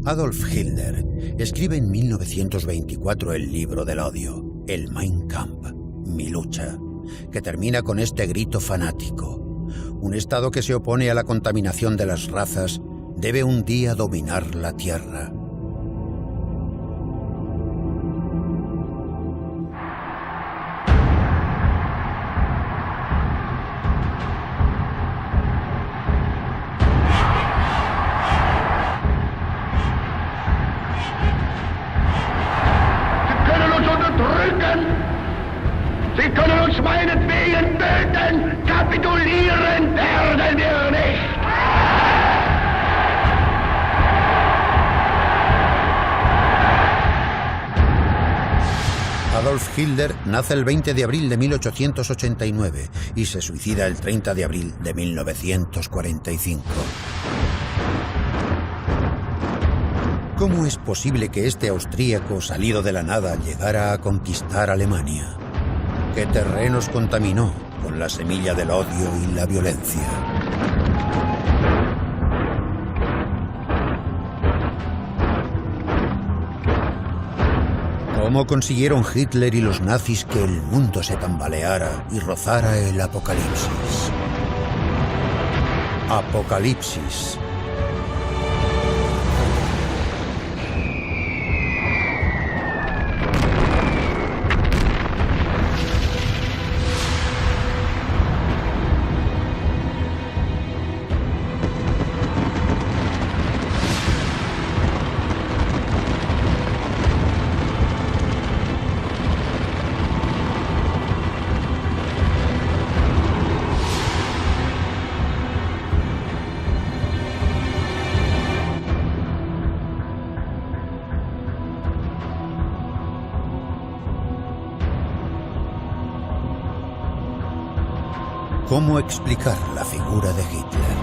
Adolf Hitler escribe en 1924 el libro del odio, el Mein Kampf, Mi lucha, que termina con este grito fanático. Un Estado que se opone a la contaminación de las razas debe un día dominar la tierra. Sie können uns meinetwegen töten, kapitulieren werden wir nicht. Adolf Hitler nace el 20 de abril de 1889 y se suicida el 30 de abril de 1945. ¿Cómo es posible que este austríaco salido de la nada llegara a conquistar Alemania? ¿Qué terrenos contaminó con la semilla del odio y la violencia? ¿Cómo consiguieron Hitler y los nazis que el mundo se tambaleara y rozara el apocalipsis? Apocalipsis. ¿Cómo explicar la figura de Hitler?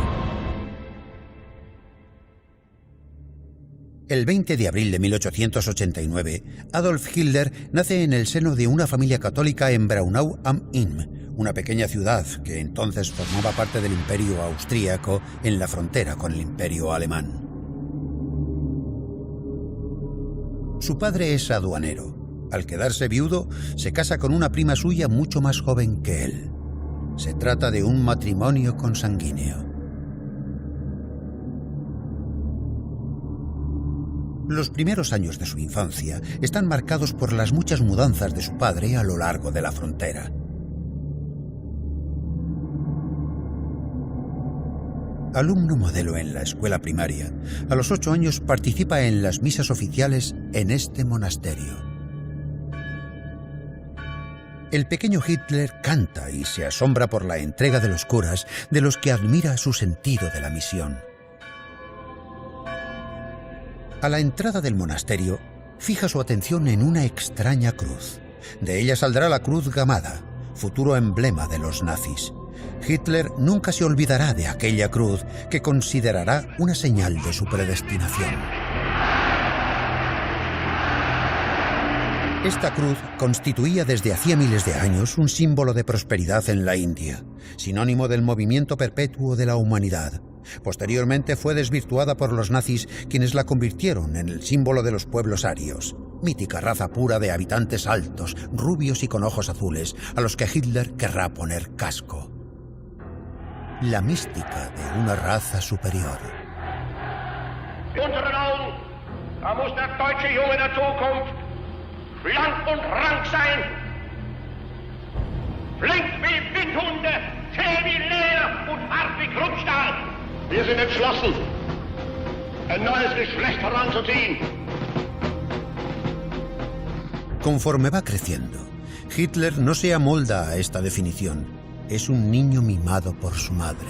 El 20 de abril de 1889, Adolf Hitler nace en el seno de una familia católica en Braunau am Inn, una pequeña ciudad que entonces formaba parte del Imperio austríaco en la frontera con el Imperio alemán. Su padre es aduanero. Al quedarse viudo, se casa con una prima suya mucho más joven que él. Se trata de un matrimonio consanguíneo. Los primeros años de su infancia están marcados por las muchas mudanzas de su padre a lo largo de la frontera. Alumno modelo en la escuela primaria, a los 8 años participa en las misas oficiales en este monasterio. El pequeño Hitler canta y se asombra por la entrega de los curas, de los que admira su sentido de la misión. A la entrada del monasterio, fija su atención en una extraña cruz. De ella saldrá la cruz gamada, futuro emblema de los nazis. Hitler nunca se olvidará de aquella cruz que considerará una señal de su predestinación. Esta cruz constituía desde hacía miles de años un símbolo de prosperidad en la India, sinónimo del movimiento perpetuo de la humanidad. Posteriormente fue desvirtuada por los nazis, quienes la convirtieron en el símbolo de los pueblos arios, mítica raza pura de habitantes altos, rubios y con ojos azules, a los que Hitler querrá poner casco. La mística de una raza superior. Unseren Augen, da muss der deutsche Junge der Zukunft schlank und rank sein, flink wie Windhunde, zäh wie Leder und hart wie Krückstahl. Wir sind entschlossen, ein neues Geschlecht heranzuziehen. Conforme va creciendo, Hitler no se amolda a esta definición. Es un niño mimado por su madre.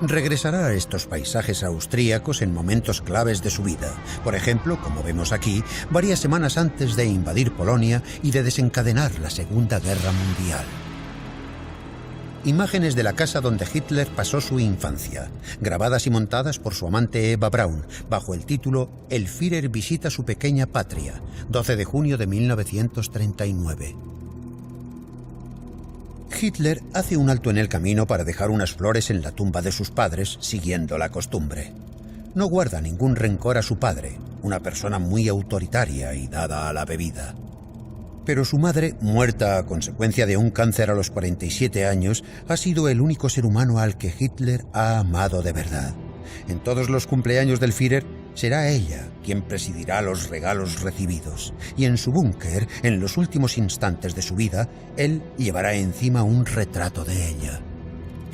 Regresará a estos paisajes austríacos en momentos claves de su vida. Por ejemplo, como vemos aquí, varias semanas antes de invadir Polonia y de desencadenar la Segunda Guerra Mundial. Imágenes de la casa donde Hitler pasó su infancia, grabadas y montadas por su amante Eva Braun, bajo el título El Führer visita su pequeña patria, 12 de junio de 1939. Hitler hace un alto en el camino para dejar unas flores en la tumba de sus padres, siguiendo la costumbre. No guarda ningún rencor a su padre, una persona muy autoritaria y dada a la bebida. Pero su madre, muerta a consecuencia de un cáncer a los 47 años, ha sido el único ser humano al que Hitler ha amado de verdad. En todos los cumpleaños del Führer será ella quien presidirá los regalos recibidos, y en su búnker, en los últimos instantes de su vida, él llevará encima un retrato de ella.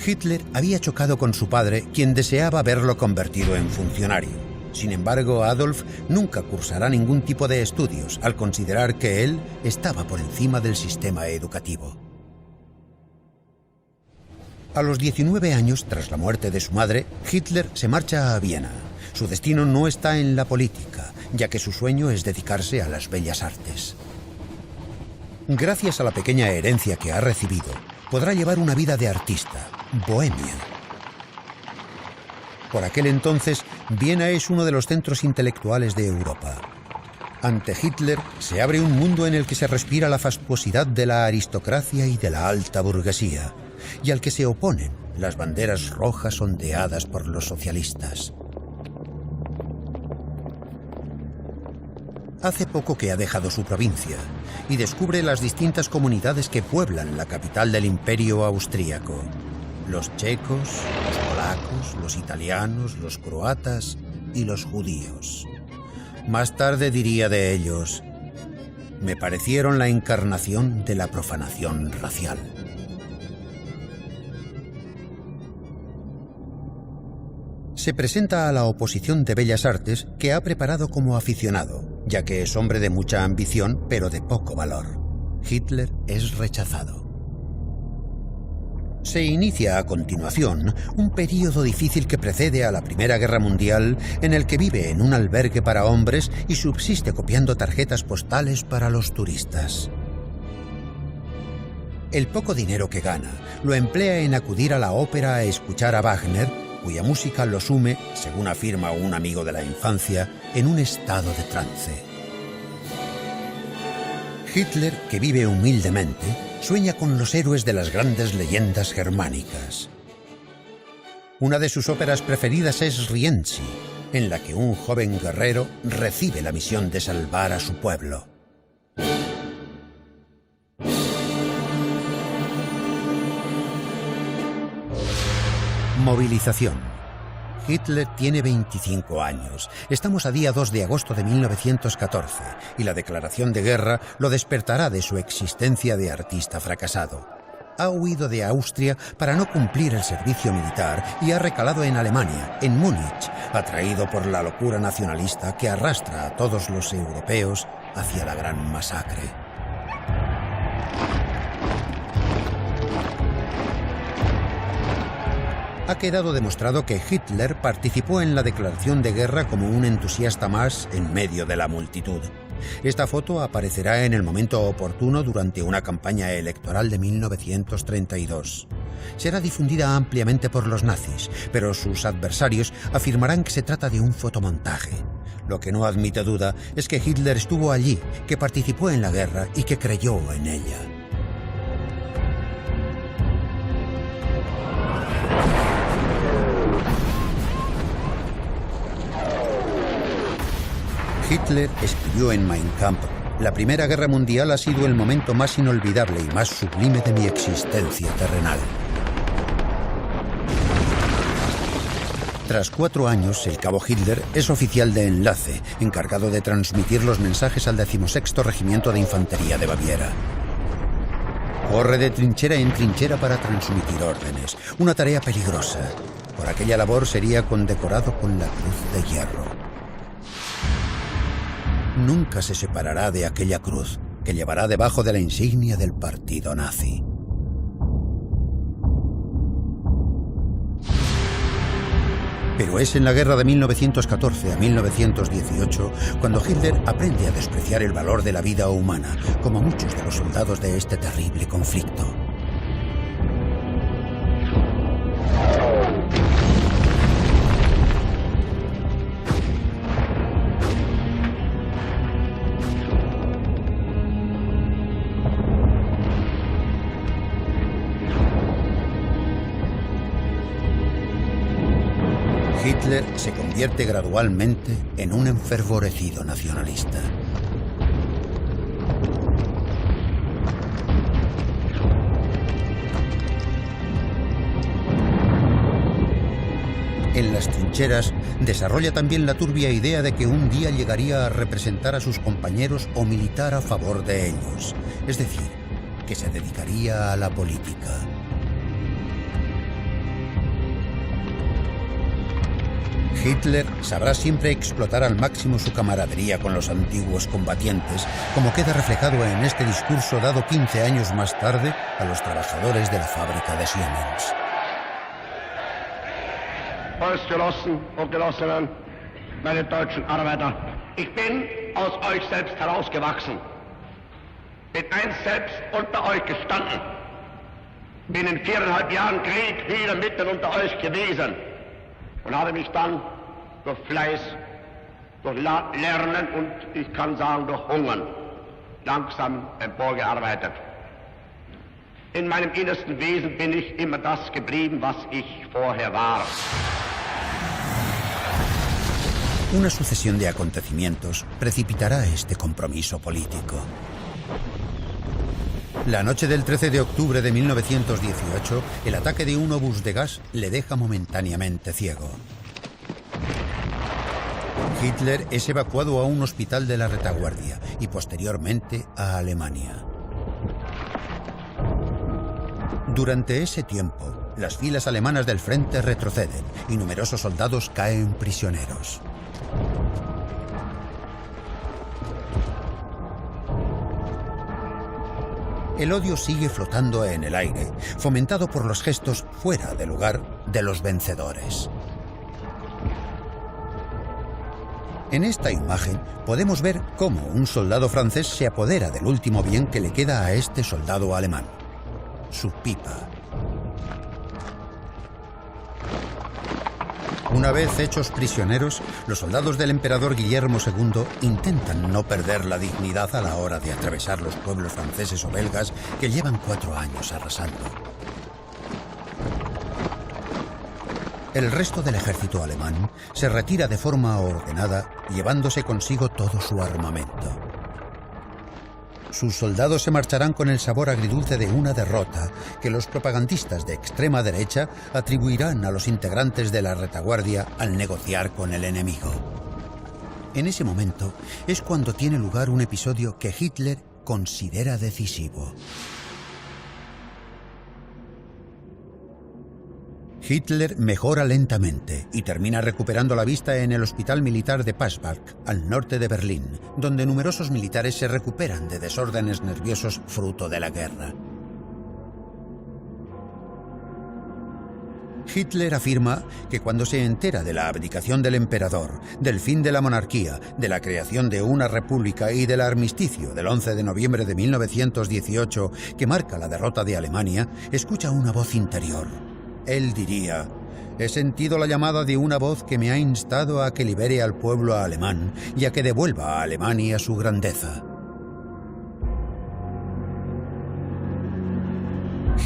Hitler había chocado con su padre, quien deseaba verlo convertido en funcionario. Sin embargo, Adolf nunca cursará ningún tipo de estudios, al considerar que él estaba por encima del sistema educativo. A los 19 años, tras la muerte de su madre, Hitler se marcha a Viena. Su destino no está en la política, ya que su sueño es dedicarse a las bellas artes. Gracias a la pequeña herencia que ha recibido, podrá llevar una vida de artista, bohemia. Por aquel entonces, Viena es uno de los centros intelectuales de Europa. Ante Hitler se abre un mundo en el que se respira la fastuosidad de la aristocracia y de la alta burguesía, y al que se oponen las banderas rojas ondeadas por los socialistas. Hace poco que ha dejado su provincia y descubre las distintas comunidades que pueblan la capital del Imperio austríaco. Los checos, los polacos, los italianos, los croatas y los judíos. Más tarde diría de ellos: me parecieron la encarnación de la profanación racial. Se presenta a la oposición de Bellas Artes que ha preparado como aficionado, ya que es hombre de mucha ambición pero de poco valor. Hitler es rechazado. Se inicia a continuación un período difícil que precede a la Primera Guerra Mundial, en el que vive en un albergue para hombres y subsiste copiando tarjetas postales para los turistas. El poco dinero que gana lo emplea en acudir a la ópera a escuchar a Wagner, cuya música lo sume, según afirma un amigo de la infancia, en un estado de trance. Hitler, que vive humildemente, sueña con los héroes de las grandes leyendas germánicas. Una de sus óperas preferidas es Rienzi, en la que un joven guerrero recibe la misión de salvar a su pueblo. Movilización. Hitler tiene 25 años. Estamos a día 2 de agosto de 1914 y la declaración de guerra lo despertará de su existencia de artista fracasado. Ha huido de Austria para no cumplir el servicio militar y ha recalado en Alemania, en Múnich, atraído por la locura nacionalista que arrastra a todos los europeos hacia la gran masacre. Ha quedado demostrado que Hitler participó en la declaración de guerra como un entusiasta más en medio de la multitud. Esta foto aparecerá en el momento oportuno durante una campaña electoral de 1932. Será difundida ampliamente por los nazis, pero sus adversarios afirmarán que se trata de un fotomontaje. Lo que no admite duda es que Hitler estuvo allí, que participó en la guerra y que creyó en ella. Hitler escribió en Mein Kampf: la Primera Guerra Mundial ha sido el momento más inolvidable y más sublime de mi existencia terrenal. Tras 4 años, el cabo Hitler es oficial de enlace, encargado de transmitir los mensajes al 16º Regimiento de Infantería de Baviera. Corre de trinchera en trinchera para transmitir órdenes, una tarea peligrosa. Por aquella labor sería condecorado con la Cruz de Hierro. Nunca se separará de aquella cruz, que llevará debajo de la insignia del partido nazi. Pero es en la guerra de 1914 a 1918 cuando Hitler aprende a despreciar el valor de la vida humana, como muchos de los soldados de este terrible conflicto. Hitler se convierte gradualmente en un enfervorecido nacionalista. En las trincheras desarrolla también la turbia idea de que un día llegaría a representar a sus compañeros o militar a favor de ellos, es decir, que se dedicaría a la política. Hitler sabrá siempre explotar al máximo su camaradería con los antiguos combatientes, como queda reflejado en este discurso dado 15 años más tarde a los trabajadores de la fábrica de Siemens. Volksgenossen und Genossinnen, meine deutschen Arbeiter, ich bin aus euch selbst herausgewachsen, bin einst selbst unter euch gestanden, bin in 4,5 Jahren Krieg wieder mitten unter euch gewesen und habe mich dann durch Fleiß, durch Lernen und ich kann sagen durch Hungern langsam emporgearbeitet. In meinem innersten Wesen bin ich immer das geblieben, was ich vorher war. Una sucesión de acontecimientos precipitará este compromiso político. La noche del 13 de octubre de 1918, el ataque de un obús de gas le deja momentáneamente ciego. Hitler es evacuado a un hospital de la retaguardia y posteriormente a Alemania. Durante ese tiempo, las filas alemanas del frente retroceden y numerosos soldados caen prisioneros. El odio sigue flotando en el aire, fomentado por los gestos fuera de lugar de los vencedores. En esta imagen podemos ver cómo un soldado francés se apodera del último bien que le queda a este soldado alemán: su pipa. Una vez hechos prisioneros, los soldados del emperador Guillermo II intentan no perder la dignidad a la hora de atravesar los pueblos franceses o belgas que llevan 4 años arrasando. El resto del ejército alemán se retira de forma ordenada, llevándose consigo todo su armamento. Sus soldados se marcharán con el sabor agridulce de una derrota que los propagandistas de extrema derecha atribuirán a los integrantes de la retaguardia al negociar con el enemigo. En ese momento es cuando tiene lugar un episodio que Hitler considera decisivo. Hitler mejora lentamente y termina recuperando la vista en el hospital militar de Passbach, al norte de Berlín, donde numerosos militares se recuperan de desórdenes nerviosos fruto de la guerra. Hitler afirma que cuando se entera de la abdicación del emperador, del fin de la monarquía, de la creación de una república y del armisticio del 11 de noviembre de 1918 que marca la derrota de Alemania, escucha una voz interior. Él diría: he sentido la llamada de una voz que me ha instado a que libere al pueblo alemán y a que devuelva a Alemania su grandeza.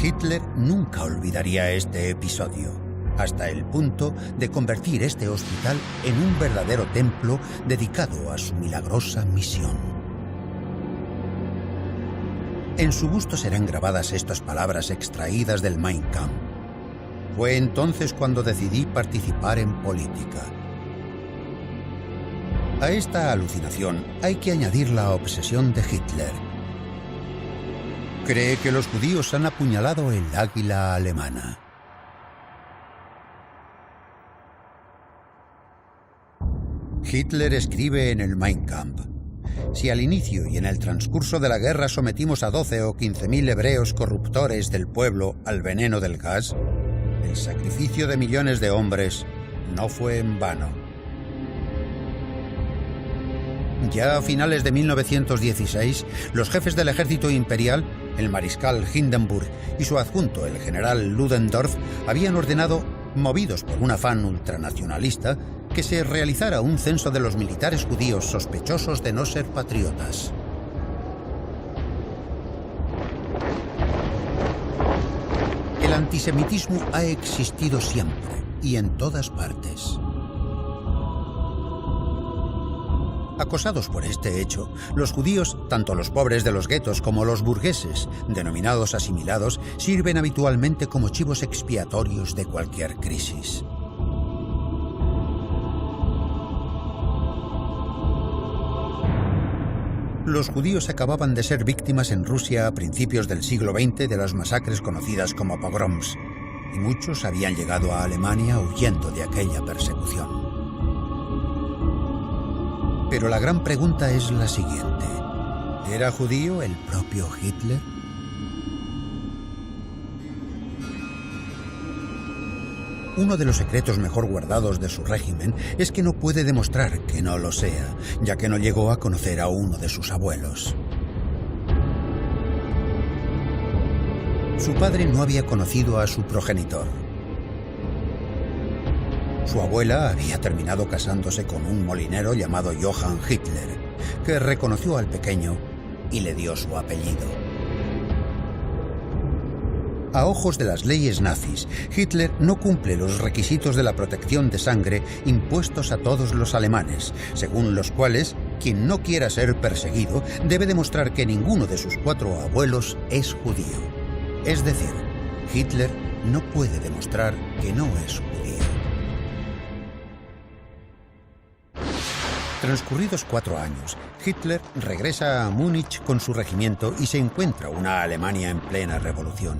Hitler nunca olvidaría este episodio, hasta el punto de convertir este hospital en un verdadero templo dedicado a su milagrosa misión. En su busto serán grabadas estas palabras extraídas del Mein Kampf: fue entonces cuando decidí participar en política. A esta alucinación hay que añadir la obsesión de Hitler. Cree que los judíos han apuñalado el águila alemana. Hitler escribe en el Mein Kampf: si al inicio y en el transcurso de la guerra sometimos a 12 o 15.000 hebreos corruptores del pueblo al veneno del gas, el sacrificio de millones de hombres no fue en vano. Ya a finales de 1916, los jefes del ejército imperial, el mariscal Hindenburg y su adjunto, el general Ludendorff, habían ordenado, movidos por un afán ultranacionalista, que se realizara un censo de los militares judíos sospechosos de no ser patriotas. El antisemitismo ha existido siempre y en todas partes. Acosados por este hecho, los judíos, tanto los pobres de los guetos como los burgueses, denominados asimilados, sirven habitualmente como chivos expiatorios de cualquier crisis. Los judíos acababan de ser víctimas en Rusia a principios del siglo XX de las masacres conocidas como pogroms, y muchos habían llegado a Alemania huyendo de aquella persecución. Pero la gran pregunta es la siguiente: ¿era judío el propio Hitler? Uno de los secretos mejor guardados de su régimen es que no puede demostrar que no lo sea, ya que no llegó a conocer a uno de sus abuelos. Su padre no había conocido a su progenitor. Su abuela había terminado casándose con un molinero llamado Johann Hitler, que reconoció al pequeño y le dio su apellido. A ojos de las leyes nazis, Hitler no cumple los requisitos de la protección de sangre impuestos a todos los alemanes, según los cuales quien no quiera ser perseguido debe demostrar que ninguno de sus 4 abuelos es judío. Es decir, Hitler no puede demostrar que no es judío. Transcurridos 4 años, Hitler regresa a Múnich con su regimiento y se encuentra una Alemania en plena revolución.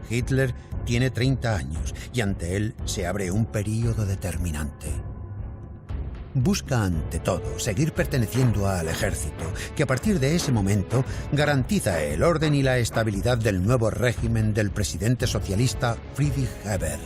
Hitler tiene 30 años y ante él se abre un período determinante. Busca ante todo seguir perteneciendo al ejército, que a partir de ese momento garantiza el orden y la estabilidad del nuevo régimen del presidente socialista Friedrich Ebert.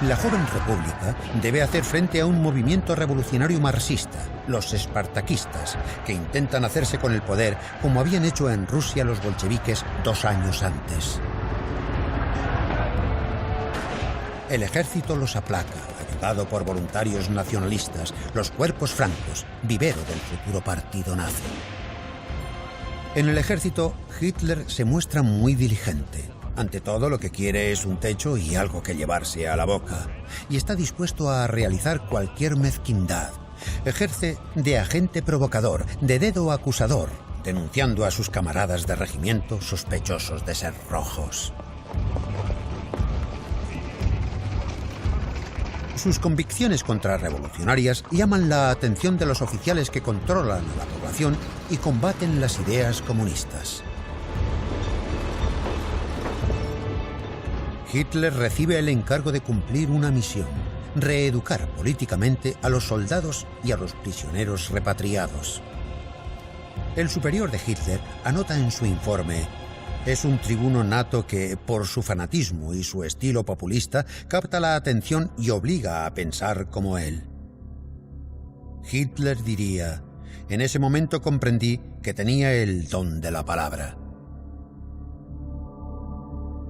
La joven república debe hacer frente a un movimiento revolucionario marxista, los espartaquistas, que intentan hacerse con el poder como habían hecho en Rusia los bolcheviques 2 años antes. El ejército los aplaca, ayudado por voluntarios nacionalistas, los cuerpos francos, vivero del futuro partido nazi. En el ejército, Hitler se muestra muy diligente. Ante todo, lo que quiere es un techo y algo que llevarse a la boca, y está dispuesto a realizar cualquier mezquindad. Ejerce de agente provocador, de dedo acusador, denunciando a sus camaradas de regimiento sospechosos de ser rojos. Sus convicciones contrarrevolucionarias llaman la atención de los oficiales que controlan a la población y combaten las ideas comunistas. Hitler recibe el encargo de cumplir una misión: reeducar políticamente a los soldados y a los prisioneros repatriados. El superior de Hitler anota en su informe: es un tribuno nato que, por su fanatismo y su estilo populista, capta la atención y obliga a pensar como él. Hitler diría: en ese momento comprendí que tenía el don de la palabra.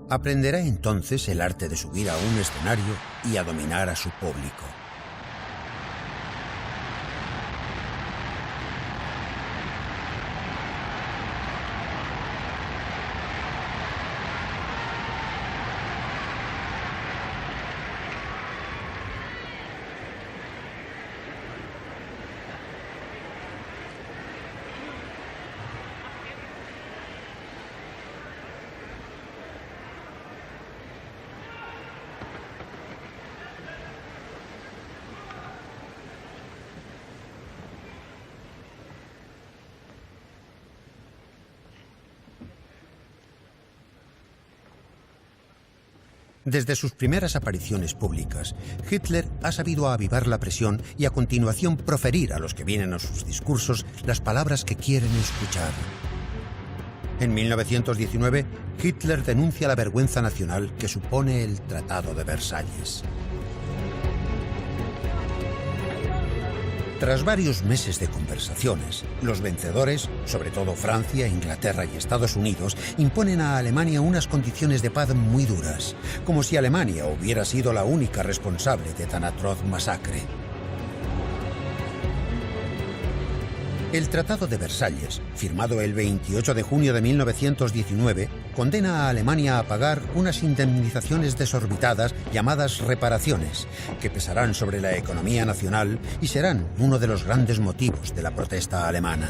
Aprenderá entonces el arte de subir a un escenario y a dominar a su público. Desde sus primeras apariciones públicas, Hitler ha sabido avivar la presión y a continuación proferir a los que vienen a sus discursos las palabras que quieren escuchar. En 1919, Hitler denuncia la vergüenza nacional que supone el Tratado de Versalles. Tras varios meses de conversaciones, los vencedores, sobre todo Francia, Inglaterra y Estados Unidos, imponen a Alemania unas condiciones de paz muy duras, como si Alemania hubiera sido la única responsable de tan atroz masacre. El Tratado de Versalles, firmado el 28 de junio de 1919, condena a Alemania a pagar unas indemnizaciones desorbitadas llamadas reparaciones, que pesarán sobre la economía nacional y serán uno de los grandes motivos de la protesta alemana.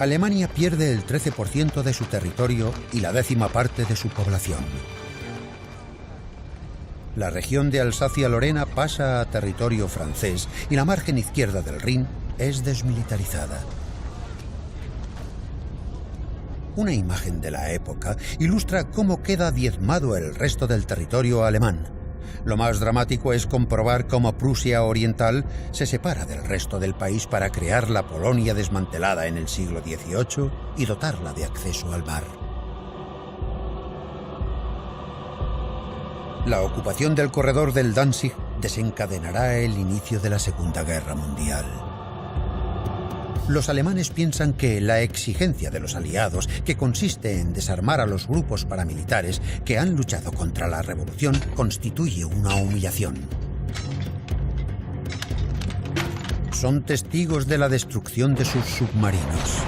Alemania pierde el 13% de su territorio y la 10ª parte de su población. La región de Alsacia-Lorena pasa a territorio francés y la margen izquierda del Rin es desmilitarizada. Una imagen de la época ilustra cómo queda diezmado el resto del territorio alemán. Lo más dramático es comprobar cómo Prusia Oriental se separa del resto del país para crear la Polonia desmantelada en el siglo XVIII y dotarla de acceso al mar. La ocupación del corredor del Danzig desencadenará el inicio de la Segunda Guerra Mundial. Los alemanes piensan que la exigencia de los aliados, que consiste en desarmar a los grupos paramilitares que han luchado contra la revolución, constituye una humillación. Son testigos de la destrucción de sus submarinos,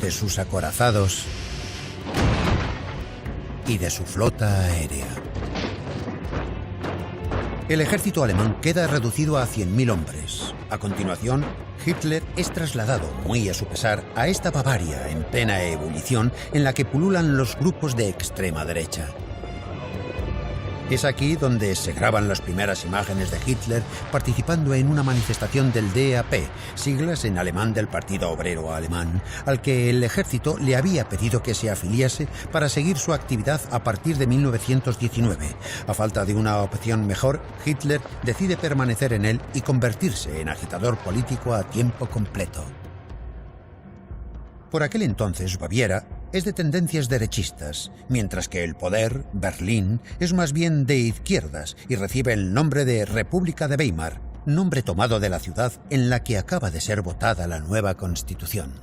de sus acorazados y de su flota aérea. El ejército alemán queda reducido a 100.000 hombres. A continuación, Hitler es trasladado, muy a su pesar, a esta Bavaria en plena ebullición en la que pululan los grupos de extrema derecha. Es aquí donde se graban las primeras imágenes de Hitler participando en una manifestación del DAP, siglas en alemán del Partido Obrero Alemán, al que el ejército le había pedido que se afiliase para seguir su actividad a partir de 1919. A falta de una opción mejor, Hitler decide permanecer en él y convertirse en agitador político a tiempo completo. Por aquel entonces, Baviera es de tendencias derechistas, mientras que el poder, Berlín, es más bien de izquierdas y recibe el nombre de República de Weimar, nombre tomado de la ciudad en la que acaba de ser votada la nueva Constitución.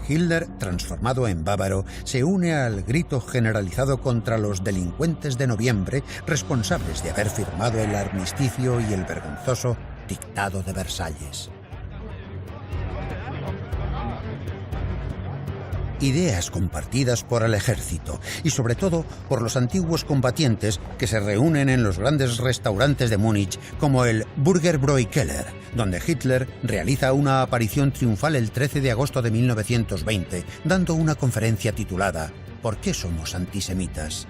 Hitler, transformado en bávaro, se une al grito generalizado contra los delincuentes de noviembre responsables de haber firmado el armisticio y el vergonzoso Dictado de Versalles. Ideas compartidas por el ejército y sobre todo por los antiguos combatientes que se reúnen en los grandes restaurantes de Múnich como el Burgerbräu-Keller, donde Hitler realiza una aparición triunfal el 13 de agosto de 1920, dando una conferencia titulada ¿Por qué somos antisemitas?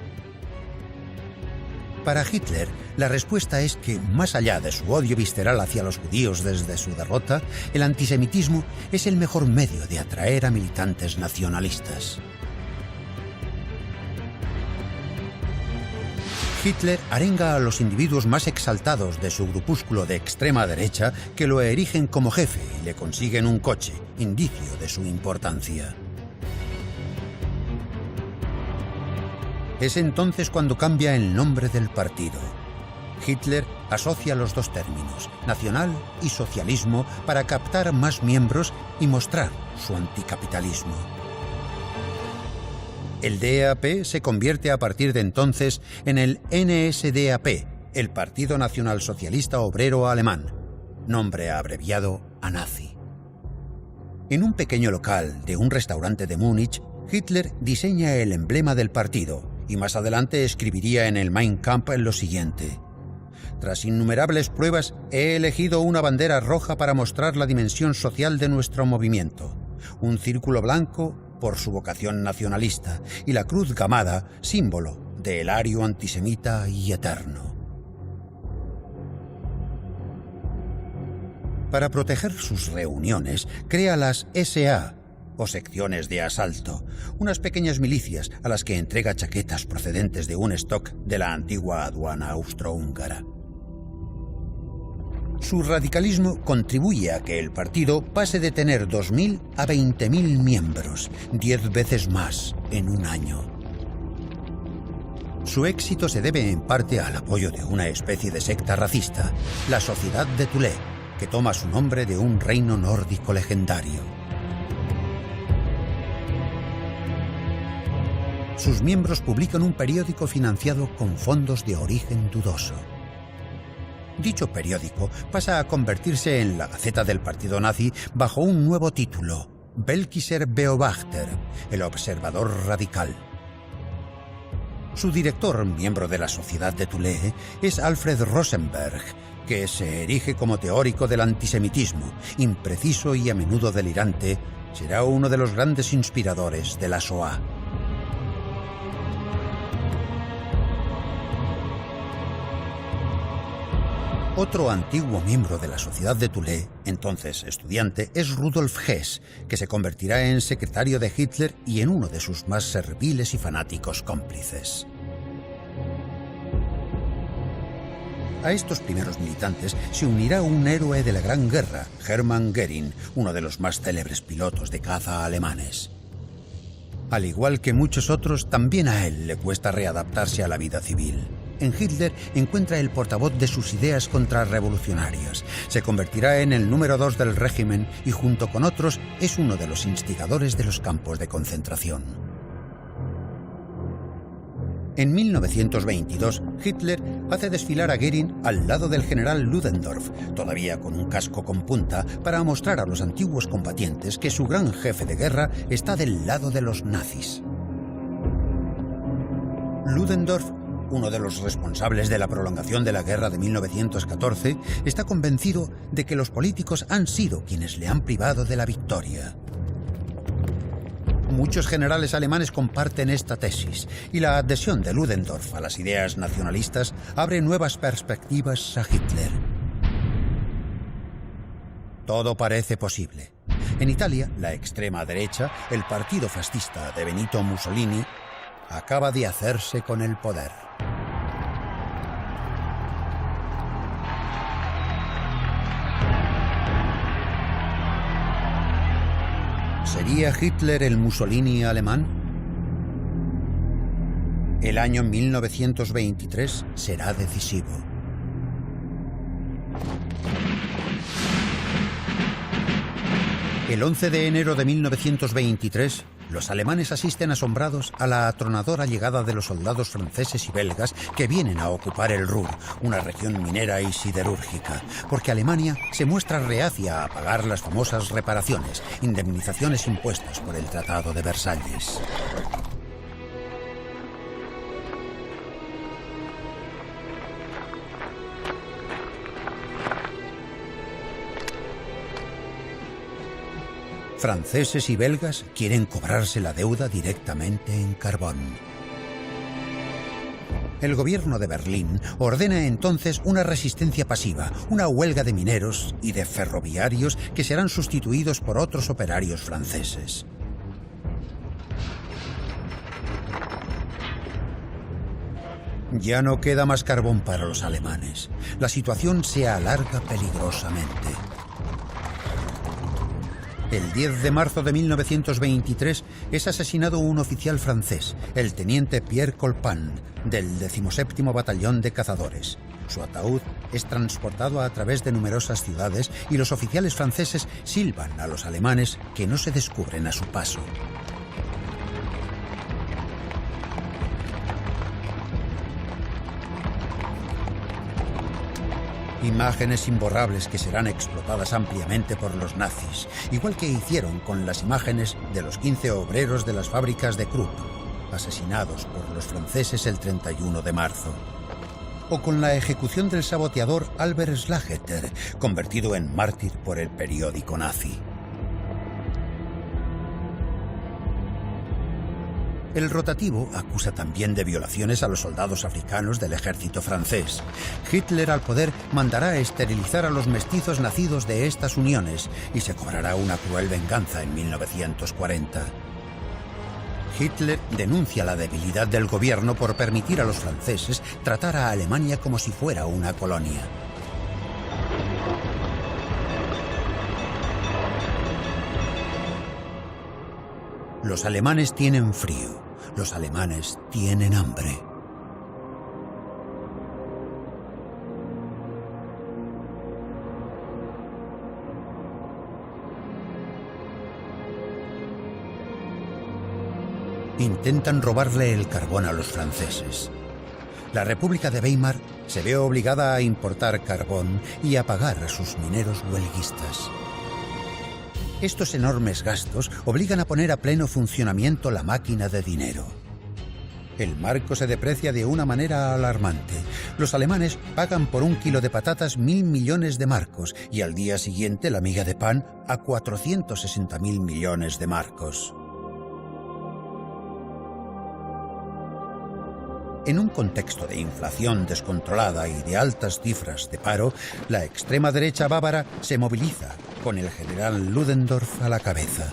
Para Hitler, la respuesta es que, más allá de su odio visceral hacia los judíos desde su derrota, el antisemitismo es el mejor medio de atraer a militantes nacionalistas. Hitler arenga a los individuos más exaltados de su grupúsculo de extrema derecha que lo erigen como jefe y le consiguen un coche, indicio de su importancia. Es entonces cuando cambia el nombre del partido. Hitler asocia los dos términos, nacional y socialismo, para captar más miembros y mostrar su anticapitalismo. El DAP se convierte a partir de entonces en el NSDAP, el Partido Nacional Socialista Obrero Alemán, nombre abreviado a nazi. En un pequeño local de un restaurante de Múnich, Hitler diseña el emblema del partido y más adelante escribiría en el Mein Kampf lo siguiente: tras innumerables pruebas, he elegido una bandera roja para mostrar la dimensión social de nuestro movimiento, un círculo blanco por su vocación nacionalista y la cruz gamada, símbolo del ario antisemita y eterno. Para proteger sus reuniones, crea las SA, o secciones de asalto, unas pequeñas milicias a las que entrega chaquetas procedentes de un stock de la antigua aduana austrohúngara. Su radicalismo contribuye a que el partido pase de tener 2.000 a 20.000 miembros, 10 veces más en un año. Su éxito se debe en parte al apoyo de una especie de secta racista, la Sociedad de Thule, que toma su nombre de un reino nórdico legendario. Sus miembros publican un periódico financiado con fondos de origen dudoso. Dicho periódico pasa a convertirse en la Gaceta del Partido Nazi bajo un nuevo título, Völkischer Beobachter, el observador radical. Su director, miembro de la Sociedad de Thule, es Alfred Rosenberg, que se erige como teórico del antisemitismo, impreciso y a menudo delirante. Será uno de los grandes inspiradores de la Shoah. Otro antiguo miembro de la Sociedad de Thule, entonces estudiante, es Rudolf Hess, que se convertirá en secretario de Hitler y en uno de sus más serviles y fanáticos cómplices. A estos primeros militantes se unirá un héroe de la Gran Guerra, Hermann Göring, uno de los más célebres pilotos de caza alemanes. Al igual que muchos otros, también a él le cuesta readaptarse a la vida civil. En Hitler encuentra el portavoz de sus ideas contrarrevolucionarias. Se convertirá en el número 2 del régimen y junto con otros es uno de los instigadores de los campos de concentración. En 1922, Hitler hace desfilar a Göring al lado del general Ludendorff, todavía con un casco con punta, para mostrar a los antiguos combatientes que su gran jefe de guerra está del lado de los nazis. Ludendorff, uno de los responsables de la prolongación de la guerra de 1914, está convencido de que los políticos han sido quienes le han privado de la victoria. Muchos generales alemanes comparten esta tesis, y la adhesión de Ludendorff a las ideas nacionalistas abre nuevas perspectivas a Hitler. Todo parece posible. En Italia, la extrema derecha, el partido fascista de Benito Mussolini, acaba de hacerse con el poder. ¿Sería Hitler el Mussolini alemán? El año 1923 será decisivo. El 11 de enero de 1923, los alemanes asisten asombrados a la atronadora llegada de los soldados franceses y belgas que vienen a ocupar el Ruhr, una región minera y siderúrgica, porque Alemania se muestra reacia a pagar las famosas reparaciones, indemnizaciones impuestas por el Tratado de Versalles. Franceses y belgas quieren cobrarse la deuda directamente en carbón. El gobierno de Berlín ordena entonces una resistencia pasiva, una huelga de mineros y de ferroviarios que serán sustituidos por otros operarios franceses. Ya no queda más carbón para los alemanes. La situación se alarga peligrosamente. El 10 de marzo de 1923 es asesinado un oficial francés, el teniente Pierre Colpan, del 17º Batallón de Cazadores. Su ataúd es transportado a través de numerosas ciudades y los oficiales franceses silban a los alemanes que no se descubren a su paso. Imágenes imborrables que serán explotadas ampliamente por los nazis, igual que hicieron con las imágenes de los 15 obreros de las fábricas de Krupp, asesinados por los franceses el 31 de marzo. O con la ejecución del saboteador Albert Schlageter, convertido en mártir por el periódico nazi. El rotativo acusa también de violaciones a los soldados africanos del ejército francés. Hitler al poder mandará esterilizar a los mestizos nacidos de estas uniones y se cobrará una cruel venganza en 1940. Hitler denuncia la debilidad del gobierno por permitir a los franceses tratar a Alemania como si fuera una colonia. Los alemanes tienen frío, los alemanes tienen hambre. Intentan robarle el carbón a los franceses. la República de Weimar se ve obligada a importar carbón y a pagar a sus mineros huelguistas. Estos enormes gastos obligan a poner a pleno funcionamiento la máquina de dinero. El marco se deprecia de una manera alarmante. Los alemanes pagan por un kilo de patatas 1.000 millones de marcos y al día siguiente la miga de pan a 460.000 millones de marcos. En un contexto de inflación descontrolada y de altas cifras de paro, la extrema derecha bávara se moviliza, con el general Ludendorff a la cabeza.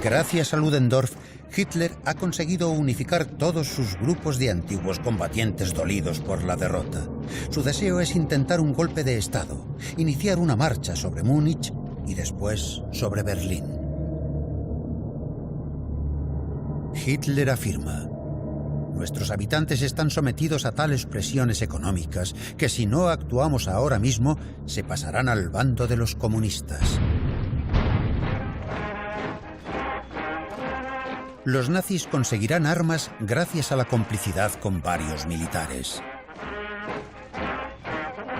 Gracias a Ludendorff, Hitler ha conseguido unificar todos sus grupos de antiguos combatientes dolidos por la derrota. Su deseo es intentar un golpe de Estado, iniciar una marcha sobre Múnich y después sobre Berlín. Hitler afirma: nuestros habitantes están sometidos a tales presiones económicas que si no actuamos ahora mismo, se pasarán al bando de los comunistas. Los nazis conseguirán armas gracias a la complicidad con varios militares.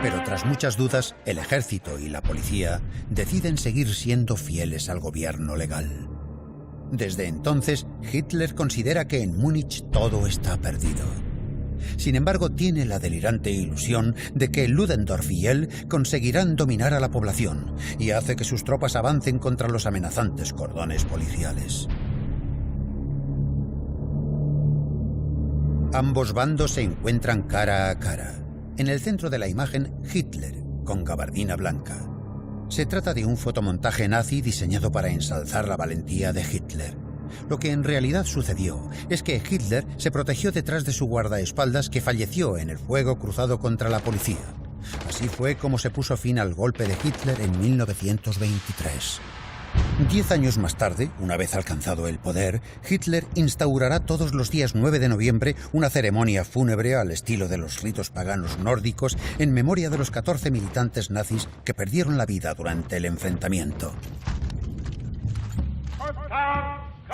Pero tras muchas dudas, el ejército y la policía deciden seguir siendo fieles al gobierno legal. Desde entonces, Hitler considera que en Múnich todo está perdido. Sin embargo, tiene la delirante ilusión de que Ludendorff y él conseguirán dominar a la población y hace que sus tropas avancen contra los amenazantes cordones policiales. Ambos bandos se encuentran cara a cara. En el centro de la imagen, Hitler, con gabardina blanca. Se trata de un fotomontaje nazi diseñado para ensalzar la valentía de Hitler. Lo que en realidad sucedió es que Hitler se protegió detrás de su guardaespaldas, que falleció en el fuego cruzado contra la policía. Así fue como se puso fin al golpe de Hitler en 1923. 10 años más tarde, una vez alcanzado el poder, Hitler instaurará todos los días 9 de noviembre una ceremonia fúnebre al estilo de los ritos paganos nórdicos en memoria de los 14 militantes nazis que perdieron la vida durante el enfrentamiento.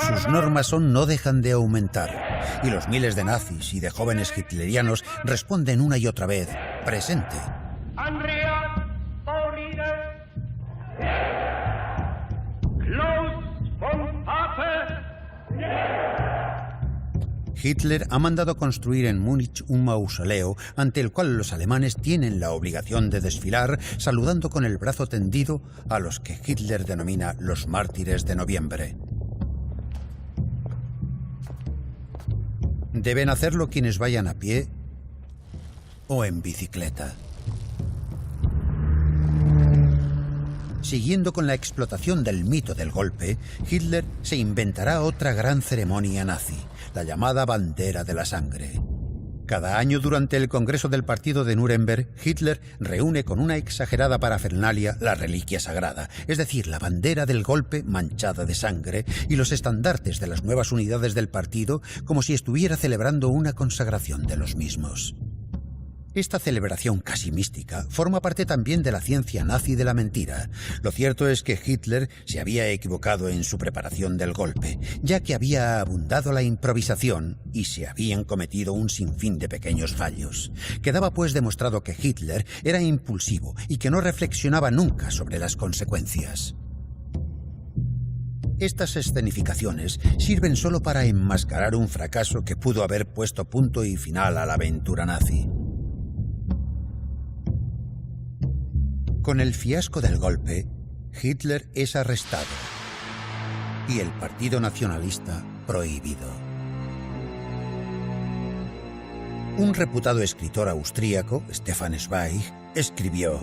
Sus normas no dejan de aumentar, y los miles de nazis y de jóvenes hitlerianos responden una y otra vez: presente. Hitler ha mandado construir en Múnich un mausoleo ante el cual los alemanes tienen la obligación de desfilar, saludando con el brazo tendido a los que Hitler denomina los mártires de noviembre. Deben hacerlo quienes vayan a pie o en bicicleta. Siguiendo con la explotación del mito del golpe, Hitler se inventará otra gran ceremonia nazi, la llamada Bandera de la Sangre. Cada año durante el Congreso del Partido de Nuremberg, Hitler reúne con una exagerada parafernalia la reliquia sagrada, es decir, la bandera del golpe manchada de sangre y los estandartes de las nuevas unidades del partido, como si estuviera celebrando una consagración de los mismos. Esta celebración casi mística forma parte también de la ciencia nazi de la mentira. Lo cierto es que Hitler se había equivocado en su preparación del golpe, ya que había abundado la improvisación y se habían cometido un sinfín de pequeños fallos. Quedaba pues demostrado que Hitler era impulsivo y que no reflexionaba nunca sobre las consecuencias. Estas escenificaciones sirven solo para enmascarar un fracaso que pudo haber puesto punto y final a la aventura nazi. Con el fiasco del golpe, Hitler es arrestado y el Partido Nacionalista prohibido. Un reputado escritor austríaco, Stefan Zweig, escribió: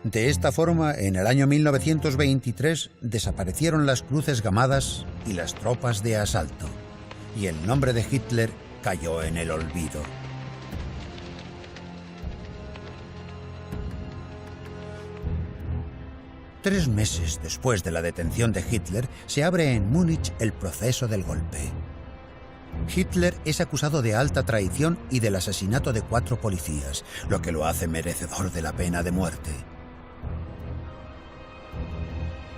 de esta forma, en el año 1923 desaparecieron las cruces gamadas y las tropas de asalto, y el nombre de Hitler cayó en el olvido. Tres meses después de la detención de Hitler, se abre en Múnich el proceso del golpe. Hitler es acusado de alta traición y del asesinato de 4 policías, lo que lo hace merecedor de la pena de muerte.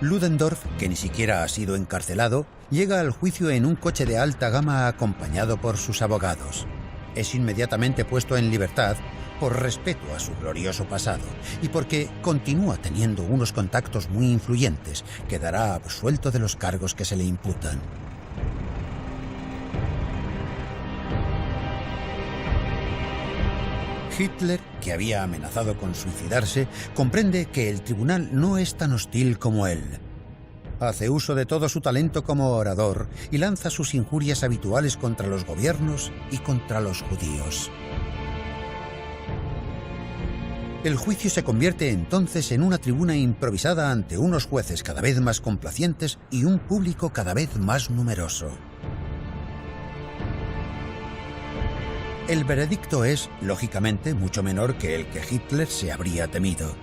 Ludendorff, que ni siquiera ha sido encarcelado, llega al juicio en un coche de alta gama acompañado por sus abogados. Es inmediatamente puesto en libertad por respeto a su glorioso pasado y porque continúa teniendo unos contactos muy influyentes, quedará absuelto de los cargos que se le imputan. Hitler, que había amenazado con suicidarse, comprende que el tribunal no es tan hostil como él. Hace uso de todo su talento como orador y lanza sus injurias habituales contra los gobiernos y contra los judíos. El juicio se convierte entonces en una tribuna improvisada ante unos jueces cada vez más complacientes y un público cada vez más numeroso. El veredicto es, lógicamente, mucho menor que el que Hitler se habría temido.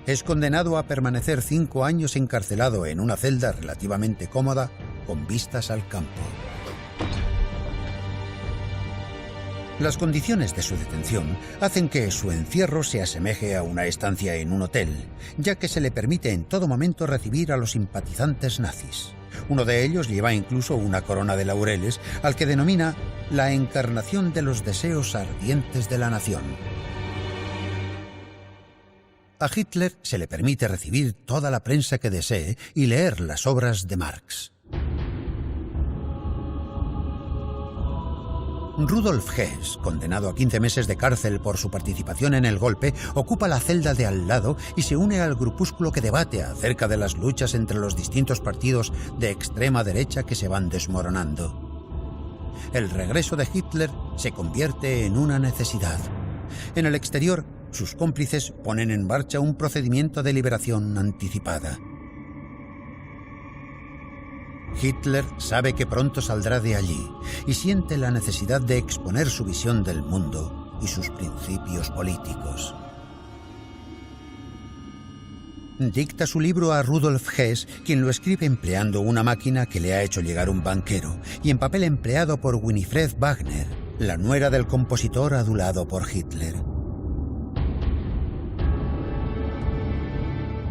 Es condenado a permanecer 5 años encarcelado en una celda relativamente cómoda, con vistas al campo. Las condiciones de su detención hacen que su encierro se asemeje a una estancia en un hotel, ya que se le permite en todo momento recibir a los simpatizantes nazis. Uno de ellos lleva incluso una corona de laureles, al que denomina la encarnación de los deseos ardientes de la nación. A Hitler se le permite recibir toda la prensa que desee y leer las obras de Marx. Rudolf Hess, condenado a 15 meses de cárcel por su participación en el golpe, ocupa la celda de al lado y se une al grupúsculo que debate acerca de las luchas entre los distintos partidos de extrema derecha que se van desmoronando. El regreso de Hitler se convierte en una necesidad. En el exterior, sus cómplices ponen en marcha un procedimiento de liberación anticipada. Hitler sabe que pronto saldrá de allí y siente la necesidad de exponer su visión del mundo y sus principios políticos. Dicta su libro a Rudolf Hess, quien lo escribe empleando una máquina que le ha hecho llegar un banquero y en papel empleado por Winifred Wagner, la nuera del compositor adulado por Hitler.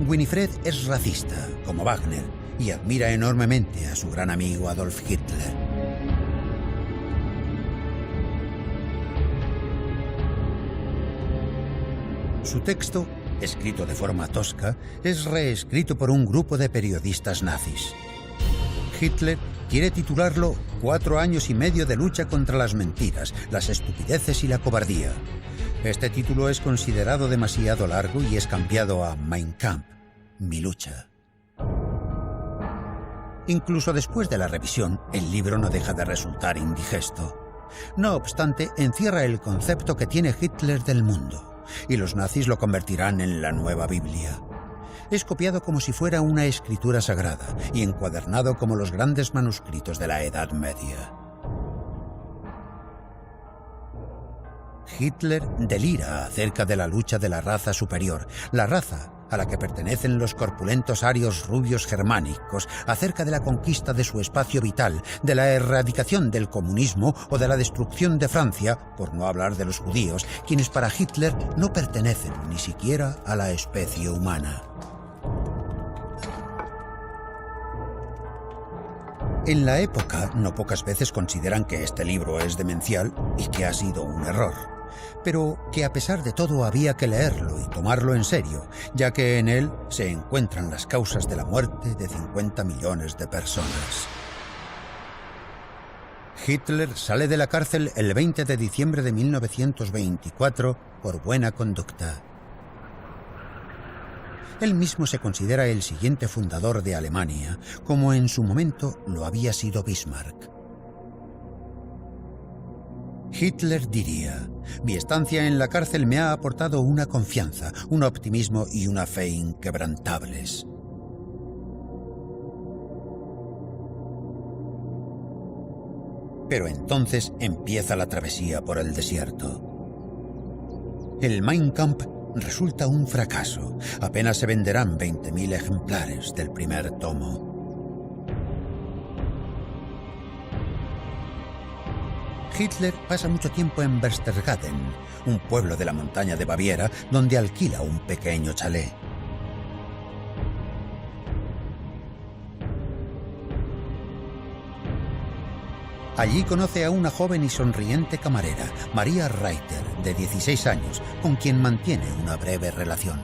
Winifred es racista, como Wagner, y admira enormemente a su gran amigo Adolf Hitler. Su texto, escrito de forma tosca, es reescrito por un grupo de periodistas nazis. Hitler quiere titularlo 4 años y medio de lucha contra las mentiras, las estupideces y la cobardía. Este título es considerado demasiado largo y es cambiado a Mein Kampf, mi lucha. Incluso después de la revisión, el libro no deja de resultar indigesto. No obstante, encierra el concepto que tiene Hitler del mundo, y los nazis lo convertirán en la nueva Biblia. Es copiado como si fuera una escritura sagrada y encuadernado como los grandes manuscritos de la Edad Media. Hitler delira acerca de la lucha de la raza superior, la raza a la que pertenecen los corpulentos arios rubios germánicos, acerca de la conquista de su espacio vital, de la erradicación del comunismo o de la destrucción de Francia, por no hablar de los judíos, quienes para Hitler no pertenecen ni siquiera a la especie humana. En la época, no pocas veces consideran que este libro es demencial y que ha sido un error, pero que a pesar de todo había que leerlo y tomarlo en serio, ya que en él se encuentran las causas de la muerte de 50 millones de personas. Hitler sale de la cárcel el 20 de diciembre de 1924 por buena conducta. Él mismo se considera el siguiente fundador de Alemania, como en su momento lo había sido Bismarck. Hitler diría: mi estancia en la cárcel me ha aportado una confianza, un optimismo y una fe inquebrantables. Pero entonces empieza la travesía por el desierto. El Mein Kampf resulta un fracaso. Apenas se venderán 20.000 ejemplares del primer tomo. Hitler pasa mucho tiempo en Berchtesgaden, un pueblo de la montaña de Baviera, donde alquila un pequeño chalet. Allí conoce a una joven y sonriente camarera, Maria Reiter, de 16 años, con quien mantiene una breve relación.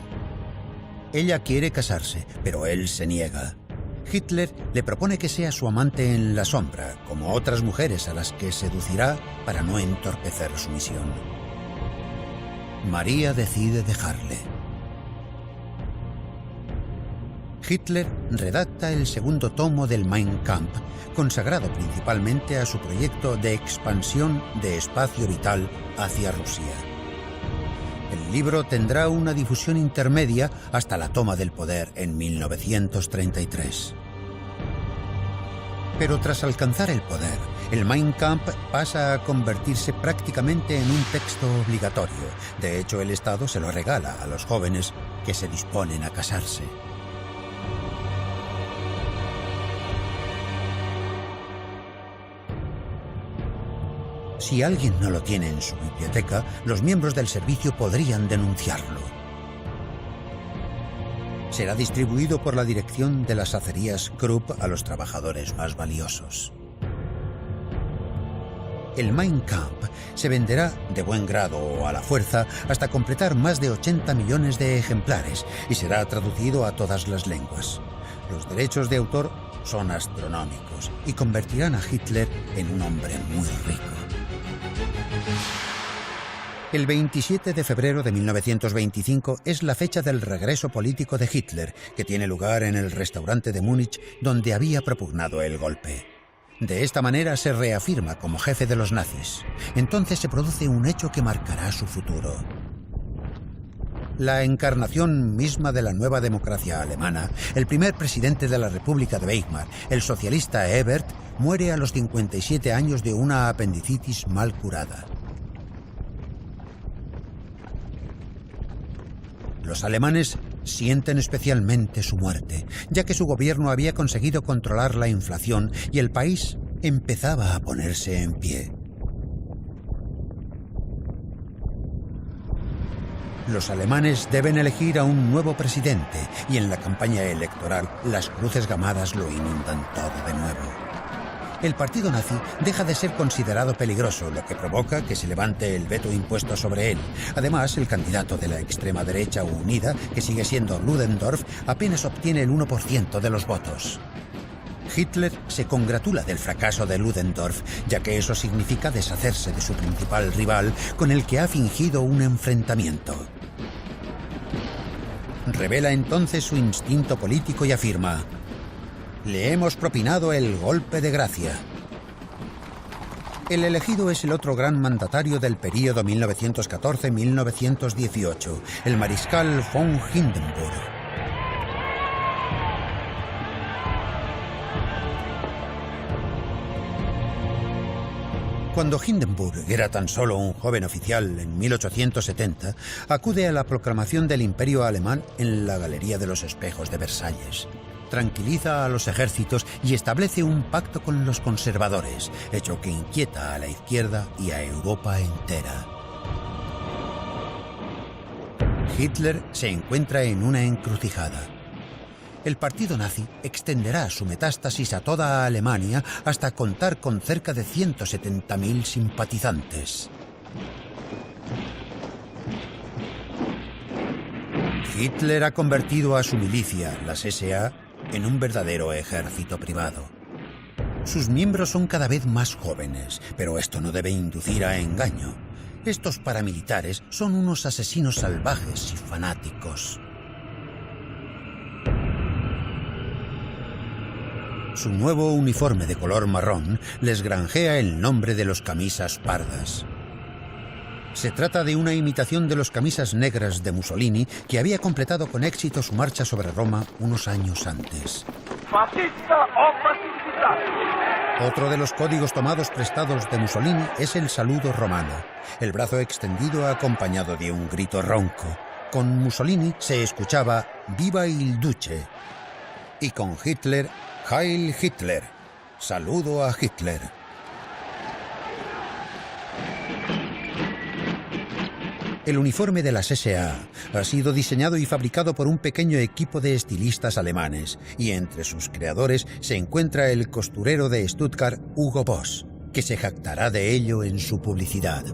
Ella quiere casarse, pero él se niega. Hitler le propone que sea su amante en la sombra, como otras mujeres a las que seducirá para no entorpecer su misión. Maria decide dejarle. Hitler redacta el segundo tomo del Mein Kampf, consagrado principalmente a su proyecto de expansión de espacio vital hacia Rusia. El libro tendrá una difusión intermedia hasta la toma del poder en 1933. Pero tras alcanzar el poder, el Mein Kampf pasa a convertirse prácticamente en un texto obligatorio. De hecho, el Estado se lo regala a los jóvenes que se disponen a casarse. Si alguien no lo tiene en su biblioteca, los miembros del servicio podrían denunciarlo. Será distribuido por la dirección de las acerías Krupp a los trabajadores más valiosos. El Mein Kampf se venderá de buen grado o a la fuerza hasta completar más de 80 millones de ejemplares y será traducido a todas las lenguas. Los derechos de autor son astronómicos y convertirán a Hitler en un hombre muy rico. El 27 de febrero de 1925 es la fecha del regreso político de Hitler, que tiene lugar en el restaurante de Múnich donde había propugnado el golpe. De esta manera se reafirma como jefe de los nazis. Entonces se produce un hecho que marcará su futuro. La encarnación misma de la nueva democracia alemana, el primer presidente de la República de Weimar, el socialista Ebert, muere a los 57 años de una apendicitis mal curada. Los alemanes sienten especialmente su muerte, ya que su gobierno había conseguido controlar la inflación y el país empezaba a ponerse en pie. Los alemanes deben elegir a un nuevo presidente y en la campaña electoral las cruces gamadas lo inundan todo de nuevo. El partido nazi deja de ser considerado peligroso, lo que provoca que se levante el veto impuesto sobre él. Además, el candidato de la extrema derecha unida, que sigue siendo Ludendorff, apenas obtiene el 1% de los votos. Hitler se congratula del fracaso de Ludendorff, ya que eso significa deshacerse de su principal rival, con el que ha fingido un enfrentamiento. Revela entonces su instinto político y afirma: «Le hemos propinado el golpe de gracia». El elegido es el otro gran mandatario del período 1914-1918, el mariscal von Hindenburg. Cuando Hindenburg era tan solo un joven oficial en 1870, acude a la proclamación del Imperio Alemán en la Galería de los Espejos de Versalles. Tranquiliza a los ejércitos y establece un pacto con los conservadores, hecho que inquieta a la izquierda y a Europa entera. Hitler se encuentra en una encrucijada. El partido nazi extenderá su metástasis a toda Alemania hasta contar con cerca de 170.000 simpatizantes. Hitler ha convertido a su milicia, las SA, en un verdadero ejército privado. Sus miembros son cada vez más jóvenes, pero esto no debe inducir a engaño. Estos paramilitares son unos asesinos salvajes y fanáticos. Su nuevo uniforme de color marrón les granjea el nombre de los camisas pardas. Se trata de una imitación de los camisas negras de Mussolini, que había completado con éxito su marcha sobre Roma unos años antes. Fascista o fascista. Otro de los códigos tomados prestados de Mussolini es el saludo romano, el brazo extendido acompañado de un grito ronco. Con Mussolini se escuchaba «Viva il Duce» y con Hitler «Heil Hitler», saludo a Hitler. El uniforme de las SA ha sido diseñado y fabricado por un pequeño equipo de estilistas alemanes, y entre sus creadores se encuentra el costurero de Stuttgart, Hugo Boss. que se jactará de ello en su publicidad.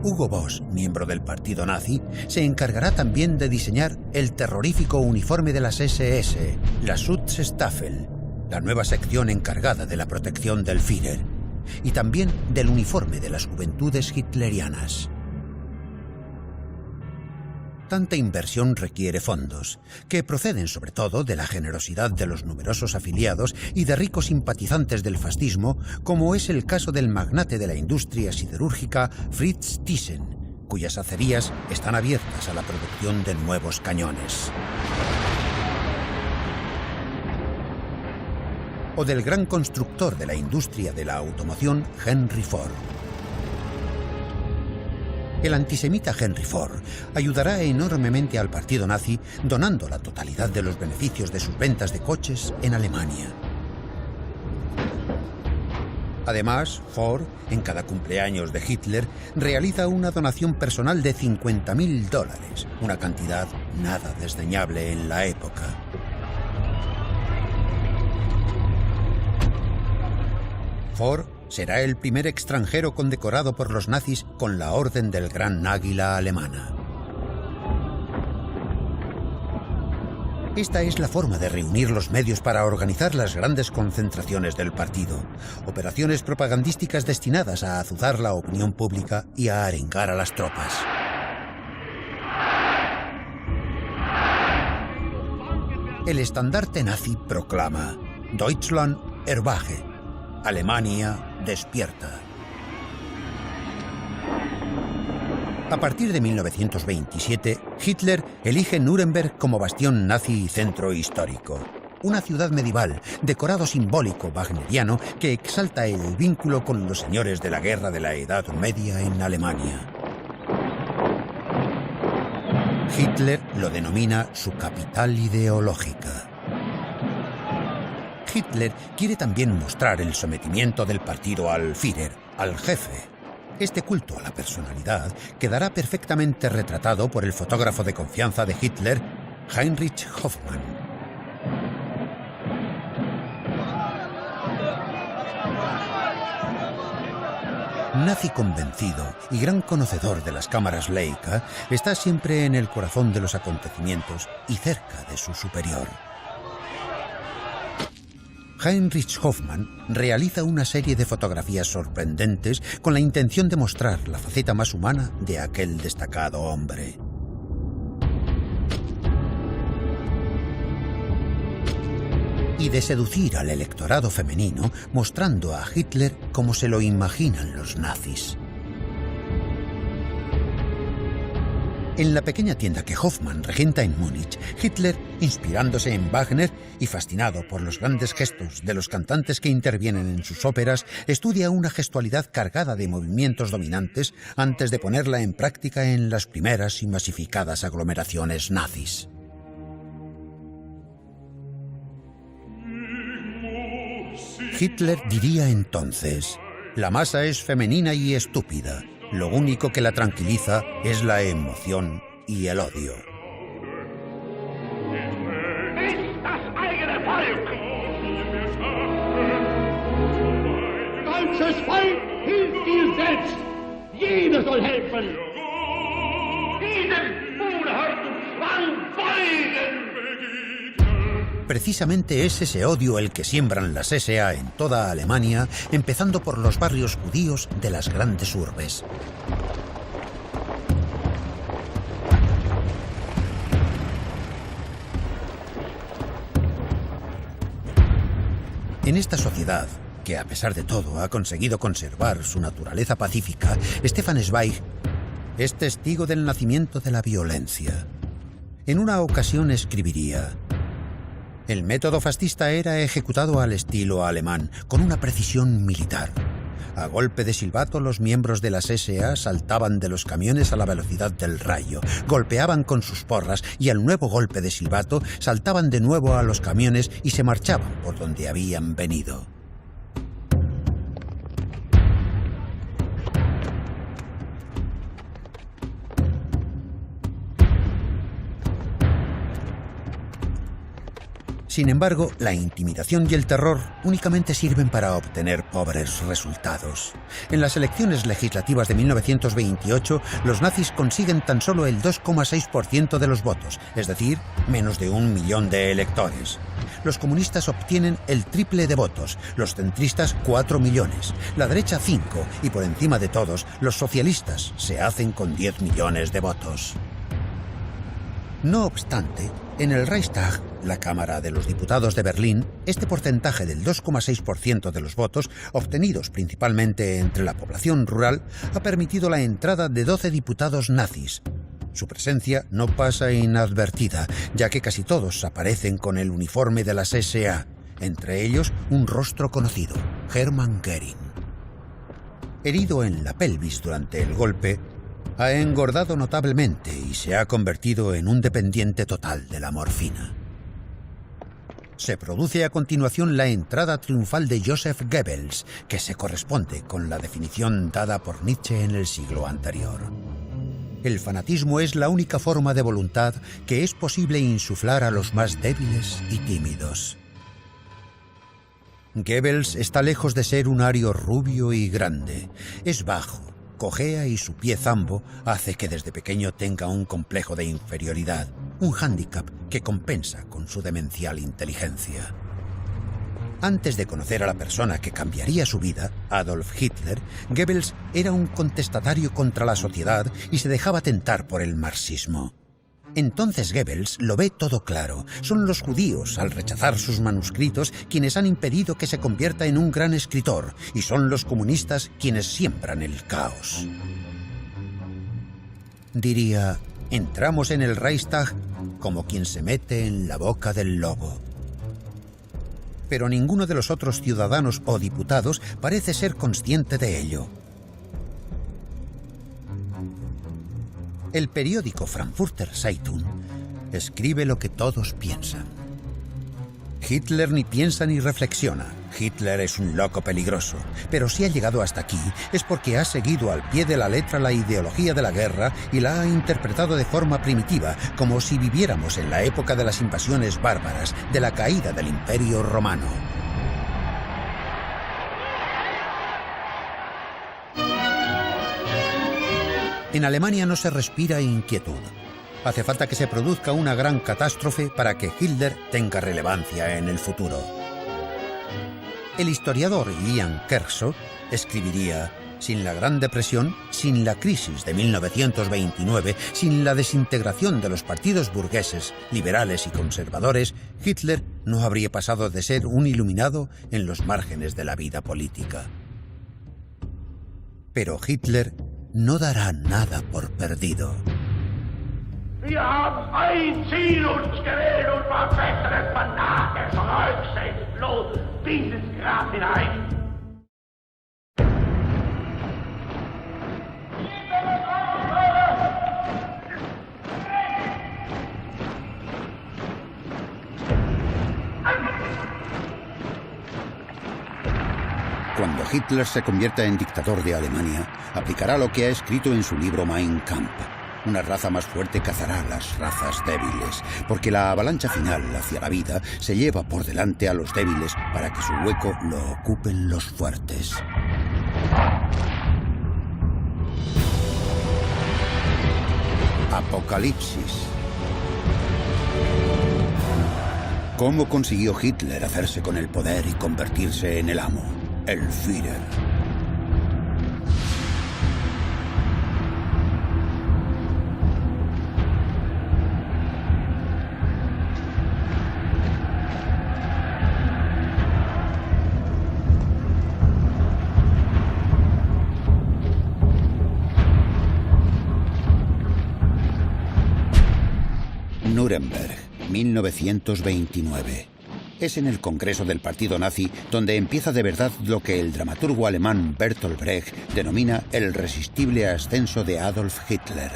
Hugo Boss, miembro del partido nazi, se encargará también de diseñar el terrorífico uniforme de las SS, la Schutzstaffel, la nueva sección encargada de la protección del Führer, y también del uniforme de las juventudes hitlerianas. Tanta inversión requiere fondos, que proceden sobre todo de la generosidad de los numerosos afiliados y de ricos simpatizantes del fascismo, como es el caso del magnate de la industria siderúrgica Fritz Thyssen, cuyas acerías están abiertas a la producción de nuevos cañones. O del gran constructor de la industria de la automoción Henry Ford. El antisemita Henry Ford ayudará enormemente al partido nazi donando la totalidad de los beneficios de sus ventas de coches en Alemania. Además, Ford, en cada cumpleaños de Hitler, realiza una donación personal de $50.000, una cantidad nada desdeñable en la época. Ford será el primer extranjero condecorado por los nazis con la Orden del Gran Águila alemana. Esta es la forma de reunir los medios para organizar las grandes concentraciones del partido, operaciones propagandísticas destinadas a azuzar la opinión pública y a arengar a las tropas. El estandarte nazi proclama: Deutschland erwache, Alemania despierta. A partir de 1927, Hitler elige Nuremberg como bastión nazi y centro histórico. Una ciudad medieval, decorado simbólico wagneriano que exalta el vínculo con los señores de la guerra de la Edad Media en Alemania. Hitler lo denomina su capital ideológica. Hitler quiere también mostrar el sometimiento del partido al Führer, al jefe. Este culto a la personalidad quedará perfectamente retratado por el fotógrafo de confianza de Hitler, Heinrich Hoffmann. Nazi convencido y gran conocedor de las cámaras Leica, está siempre en el corazón de los acontecimientos y cerca de su superior. Heinrich Hoffmann realiza una serie de fotografías sorprendentes con la intención de mostrar la faceta más humana de aquel destacado hombre. Y de seducir al electorado femenino, mostrando a Hitler como se lo imaginan los nazis. En la pequeña tienda que Hoffmann regenta en Múnich, Hitler, inspirándose en Wagner y fascinado por los grandes gestos de los cantantes que intervienen en sus óperas, estudia una gestualidad cargada de movimientos dominantes antes de ponerla en práctica en las primeras y masificadas aglomeraciones nazis. Hitler diría entonces: la masa es femenina y estúpida. Lo único que la tranquiliza es la emoción y el odio. Deutsches Volk hilft dir selbst. Jeder soll helfen. Diesem unerhörten Zwang beugen. Precisamente es ese odio el que siembran las SA en toda Alemania, empezando por los barrios judíos de las grandes urbes. En esta sociedad, que a pesar de todo ha conseguido conservar su naturaleza pacífica, Stefan Zweig es testigo del nacimiento de la violencia. En una ocasión escribiría: el método fascista era ejecutado al estilo alemán, con una precisión militar. A golpe de silbato, los miembros de las SA saltaban de los camiones a la velocidad del rayo, golpeaban con sus porras y al nuevo golpe de silbato saltaban de nuevo a los camiones y se marchaban por donde habían venido. Sin embargo, la intimidación y el terror únicamente sirven para obtener pobres resultados. En las elecciones legislativas de 1928, los nazis consiguen tan solo el 2,6% de los votos, es decir, menos de 1 millón de electores. Los comunistas obtienen el triple de votos, los centristas 4 millones, la derecha 5 y por encima de todos, los socialistas se hacen con 10 millones de votos. No obstante, en el Reichstag, la Cámara de los Diputados de Berlín, este porcentaje del 2,6% de los votos, obtenidos principalmente entre la población rural, ha permitido la entrada de 12 diputados nazis. Su presencia no pasa inadvertida, ya que casi todos aparecen con el uniforme de las SA, entre ellos un rostro conocido, Hermann Göring. Herido en la pelvis durante el golpe, ha engordado notablemente y se ha convertido en un dependiente total de la morfina. Se produce a continuación la entrada triunfal de Joseph Goebbels, que se corresponde con la definición dada por Nietzsche en el siglo anterior. El fanatismo es la única forma de voluntad que es posible insuflar a los más débiles y tímidos. Goebbels está lejos de ser un ario rubio y grande. Es bajo, cojea y su pie zambo hace que desde pequeño tenga un complejo de inferioridad, un hándicap que compensa con su demencial inteligencia. Antes de conocer a la persona que cambiaría su vida, Adolf Hitler, Goebbels era un contestatario contra la sociedad y se dejaba tentar por el marxismo. Entonces Goebbels lo ve todo claro. Son los judíos, al rechazar sus manuscritos, quienes han impedido que se convierta en un gran escritor, y son los comunistas quienes siembran el caos. Diría, entramos en el Reichstag como quien se mete en la boca del lobo. Pero ninguno de los otros ciudadanos o diputados parece ser consciente de ello. El periódico Frankfurter Zeitung escribe lo que todos piensan. Hitler ni piensa ni reflexiona. Hitler es un loco peligroso. Pero si ha llegado hasta aquí es porque ha seguido al pie de la letra la ideología de la guerra y la ha interpretado de forma primitiva, como si viviéramos en la época de las invasiones bárbaras, de la caída del Imperio Romano. En Alemania no se respira inquietud. Hace falta que se produzca una gran catástrofe para que Hitler tenga relevancia en el futuro. El historiador Ian Kershaw escribiría: sin la Gran Depresión, sin la crisis de 1929, sin la desintegración de los partidos burgueses, liberales y conservadores, Hitler no habría pasado de ser un iluminado en los márgenes de la vida política. Pero Hitler no dará nada por perdido. Wir haben ein Ziel uns gewählt und verbessert von nachher von euch selbst bloß dieses Grab hinein. Cuando Hitler se convierta en dictador de Alemania, aplicará lo que ha escrito en su libro Mein Kampf. Una raza más fuerte cazará a las razas débiles, porque la avalancha final hacia la vida se lleva por delante a los débiles para que su hueco lo ocupen los fuertes. Apocalipsis. ¿Cómo consiguió Hitler hacerse con el poder y convertirse en el amo? El Führer. Nuremberg, 1929. Es en el Congreso del Partido Nazi donde empieza de verdad lo que el dramaturgo alemán Bertolt Brecht denomina el irresistible ascenso de Adolf Hitler.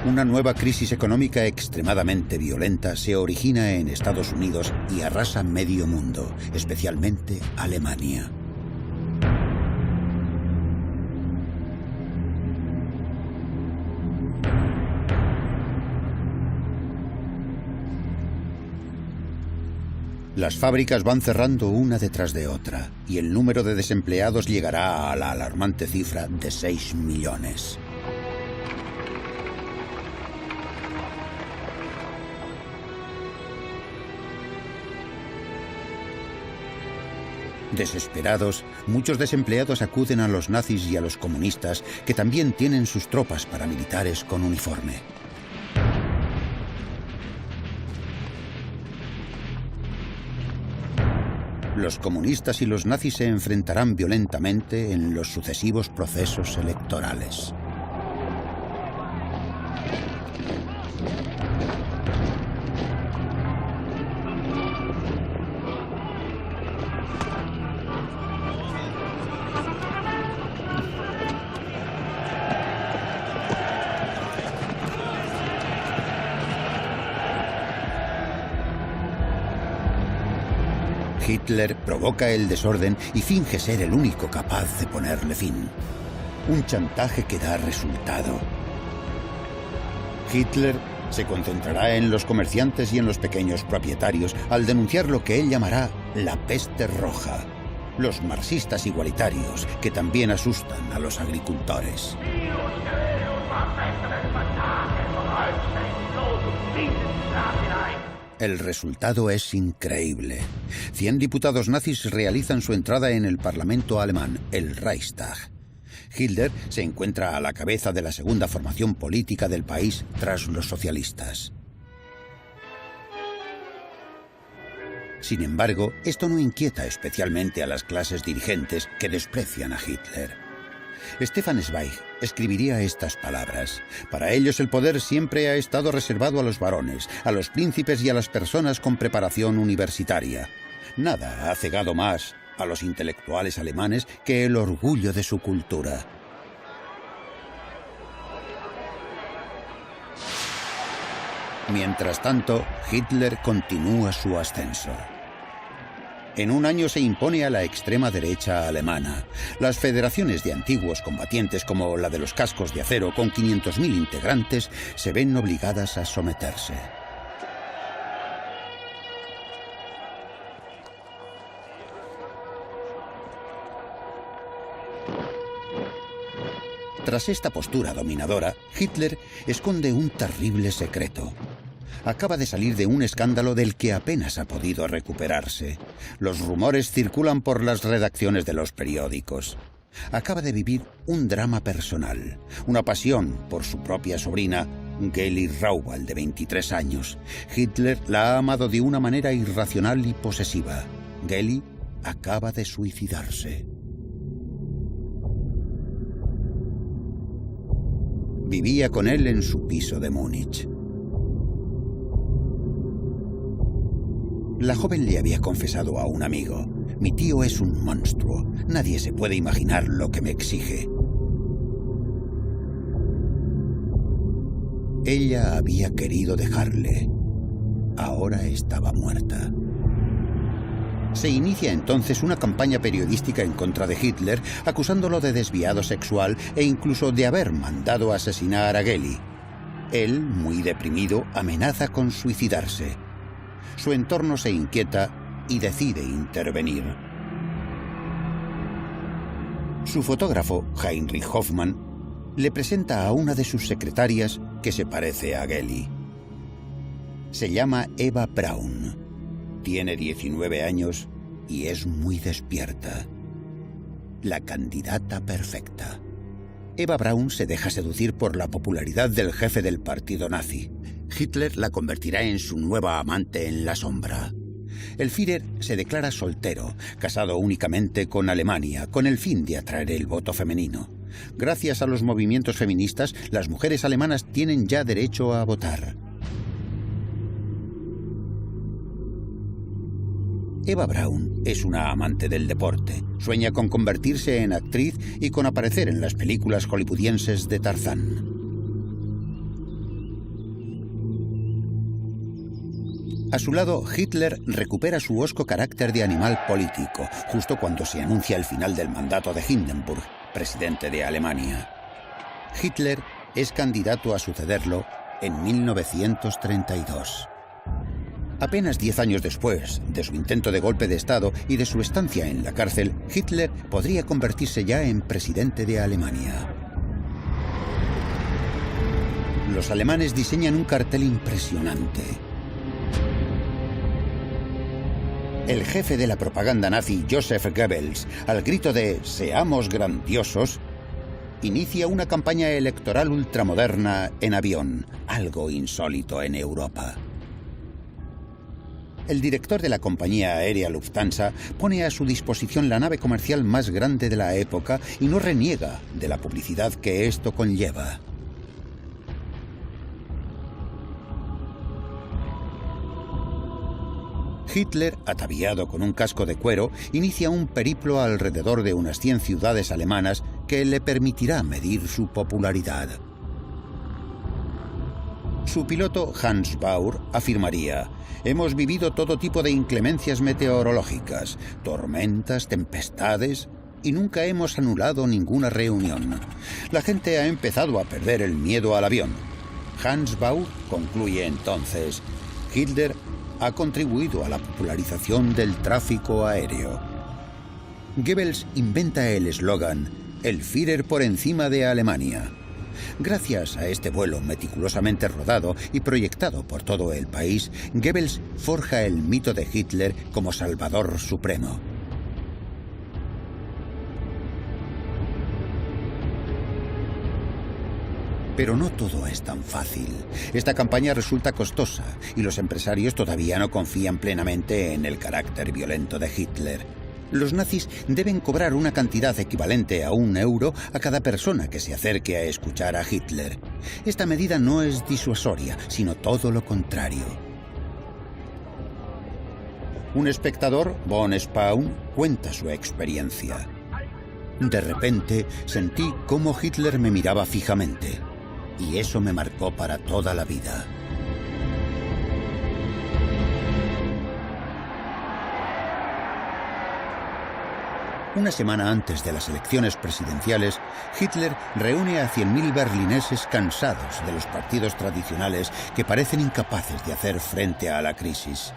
Una nueva crisis económica extremadamente violenta se origina en Estados Unidos y arrasa medio mundo, especialmente Alemania. Las fábricas van cerrando una detrás de otra y el número de desempleados llegará a la alarmante cifra de 6 millones. Desesperados, muchos desempleados acuden a los nazis y a los comunistas, que también tienen sus tropas paramilitares con uniforme. Los comunistas y los nazis se enfrentarán violentamente en los sucesivos procesos electorales. Hitler provoca el desorden y finge ser el único capaz de ponerle fin. Un chantaje que da resultado. Hitler se concentrará en los comerciantes y en los pequeños propietarios al denunciar lo que él llamará la peste roja. Los marxistas igualitarios, que también asustan a los agricultores. El resultado es increíble. 100 diputados nazis realizan su entrada en el Parlamento alemán, el Reichstag. Hitler se encuentra a la cabeza de la segunda formación política del país tras los socialistas. Sin embargo, esto no inquieta especialmente a las clases dirigentes que desprecian a Hitler. Stefan Zweig escribiría estas palabras. Para ellos el poder siempre ha estado reservado a los varones, a los príncipes y a las personas con preparación universitaria. Nada ha cegado más a los intelectuales alemanes que el orgullo de su cultura. Mientras tanto, Hitler continúa su ascenso. En un año se impone a la extrema derecha alemana. Las federaciones de antiguos combatientes, como la de los cascos de acero con 500.000 integrantes, se ven obligadas a someterse. Tras esta postura dominadora, Hitler esconde un terrible secreto. Acaba de salir de un escándalo del que apenas ha podido recuperarse. Los rumores circulan por las redacciones de los periódicos. Acaba de vivir un drama personal, una pasión por su propia sobrina, Geli Raubal, de 23 años. Hitler la ha amado de una manera irracional y posesiva. Geli acaba de suicidarse. Vivía con él en su piso de Múnich. La joven le había confesado a un amigo: mi tío es un monstruo, nadie se puede imaginar lo que me exige. Ella había querido dejarle. Ahora estaba muerta. Se inicia entonces una campaña periodística en contra de Hitler, acusándolo de desviado sexual e incluso de haber mandado asesinar a Geli. Él, muy deprimido, amenaza con suicidarse. Su entorno se inquieta y decide intervenir. Su fotógrafo, Heinrich Hoffmann, le presenta a una de sus secretarias que se parece a Geli. Se llama Eva Braun. Tiene 19 años y es muy despierta. La candidata perfecta. Eva Braun se deja seducir por la popularidad del jefe del partido nazi. Hitler la convertirá en su nueva amante en la sombra. El Führer se declara soltero, casado únicamente con Alemania, con el fin de atraer el voto femenino. Gracias a los movimientos feministas, las mujeres alemanas tienen ya derecho a votar. Eva Braun es una amante del deporte. Sueña con convertirse en actriz y con aparecer en las películas hollywoodienses de Tarzán. A su lado, Hitler recupera su hosco carácter de animal político, justo cuando se anuncia el final del mandato de Hindenburg, presidente de Alemania. Hitler es candidato a sucederlo en 1932. Apenas 10 años después de su intento de golpe de Estado y de su estancia en la cárcel, Hitler podría convertirse ya en presidente de Alemania. Los alemanes diseñan un cartel impresionante. El jefe de la propaganda nazi, Joseph Goebbels, al grito de «Seamos grandiosos», inicia una campaña electoral ultramoderna en avión, algo insólito en Europa. El director de la compañía aérea Lufthansa pone a su disposición la nave comercial más grande de la época y no reniega de la publicidad que esto conlleva. Hitler, ataviado con un casco de cuero, inicia un periplo alrededor de unas 100 ciudades alemanas que le permitirá medir su popularidad. Su piloto, Hans Baur, afirmaría: «Hemos vivido todo tipo de inclemencias meteorológicas, tormentas, tempestades, y nunca hemos anulado ninguna reunión. La gente ha empezado a perder el miedo al avión». Hans Baur concluye entonces: «Hitler ha contribuido a la popularización del tráfico aéreo». Goebbels inventa el eslogan «El Führer por encima de Alemania». Gracias a este vuelo meticulosamente rodado y proyectado por todo el país, Goebbels forja el mito de Hitler como salvador supremo. Pero no todo es tan fácil. Esta campaña resulta costosa y los empresarios todavía no confían plenamente en el carácter violento de Hitler. Los nazis deben cobrar una cantidad equivalente a €1 a cada persona que se acerque a escuchar a Hitler. Esta medida no es disuasoria, sino todo lo contrario. Un espectador, von Spaun, cuenta su experiencia. «De repente sentí cómo Hitler me miraba fijamente, y eso me marcó para toda la vida». Una semana antes de las elecciones presidenciales, Hitler reúne a 100.000 berlineses cansados de los partidos tradicionales que parecen incapaces de hacer frente a la crisis.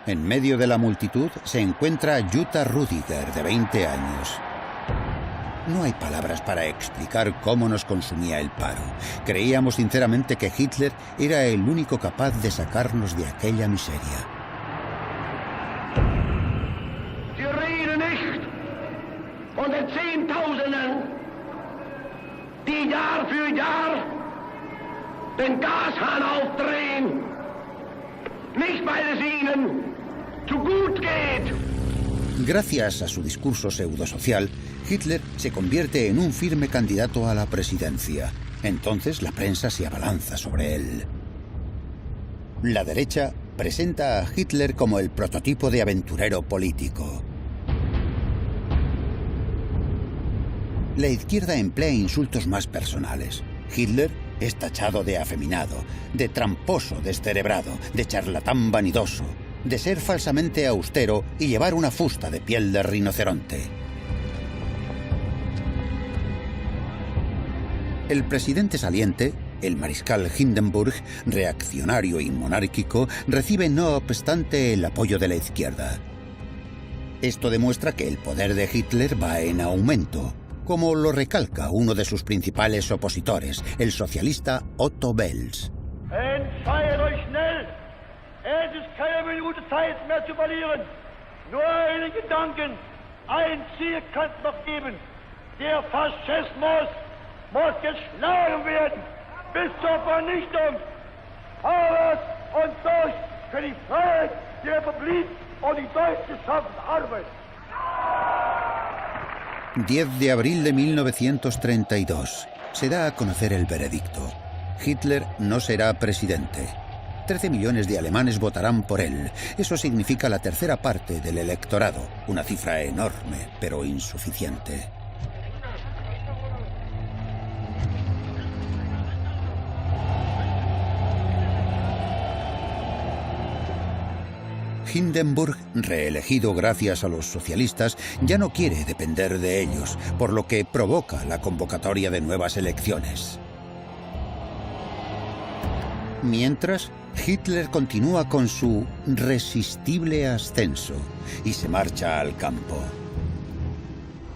En medio de la multitud se encuentra Jutta Rüdiger, de 20 años. No hay palabras para explicar cómo nos consumía el paro. Creíamos sinceramente que Hitler era el único capaz de sacarnos de aquella miseria. Von den Zehntausenden, die Jahr für Jahr den Gashahn aufdrehen, nicht weil es ihnen zu gut geht. Gracias a su discurso pseudosocial, Hitler se convierte en un firme candidato a la presidencia. Entonces la prensa se abalanza sobre él. La derecha presenta a Hitler como el prototipo de aventurero político. La izquierda emplea insultos más personales. Hitler es tachado de afeminado, de tramposo descerebrado, de charlatán vanidoso, de ser falsamente austero y llevar una fusta de piel de rinoceronte. El presidente saliente, el mariscal Hindenburg, reaccionario y monárquico, recibe no obstante el apoyo de la izquierda. Esto demuestra que el poder de Hitler va en aumento, como lo recalca uno de sus principales opositores, el socialista Otto Wels. Entscheidet euch schnell! Es ist keine Minute Zeit mehr zu verlieren. Nur einen Gedanken, ein Ziel kann es noch geben. Der Faschismus muss geschlagen werden, bis zur Vernichtung. Vorwärts und durch für die Freiheit, die Republik und die deutsche Schaffensarbeit. 10 de abril de 1932. Se da a conocer el veredicto. Hitler no será presidente. 13 millones de alemanes votarán por él. Eso significa la tercera parte del electorado. Una cifra enorme, pero insuficiente. Hindenburg, reelegido gracias a los socialistas, ya no quiere depender de ellos, por lo que provoca la convocatoria de nuevas elecciones. Mientras, Hitler continúa con su resistible ascenso y se marcha al campo.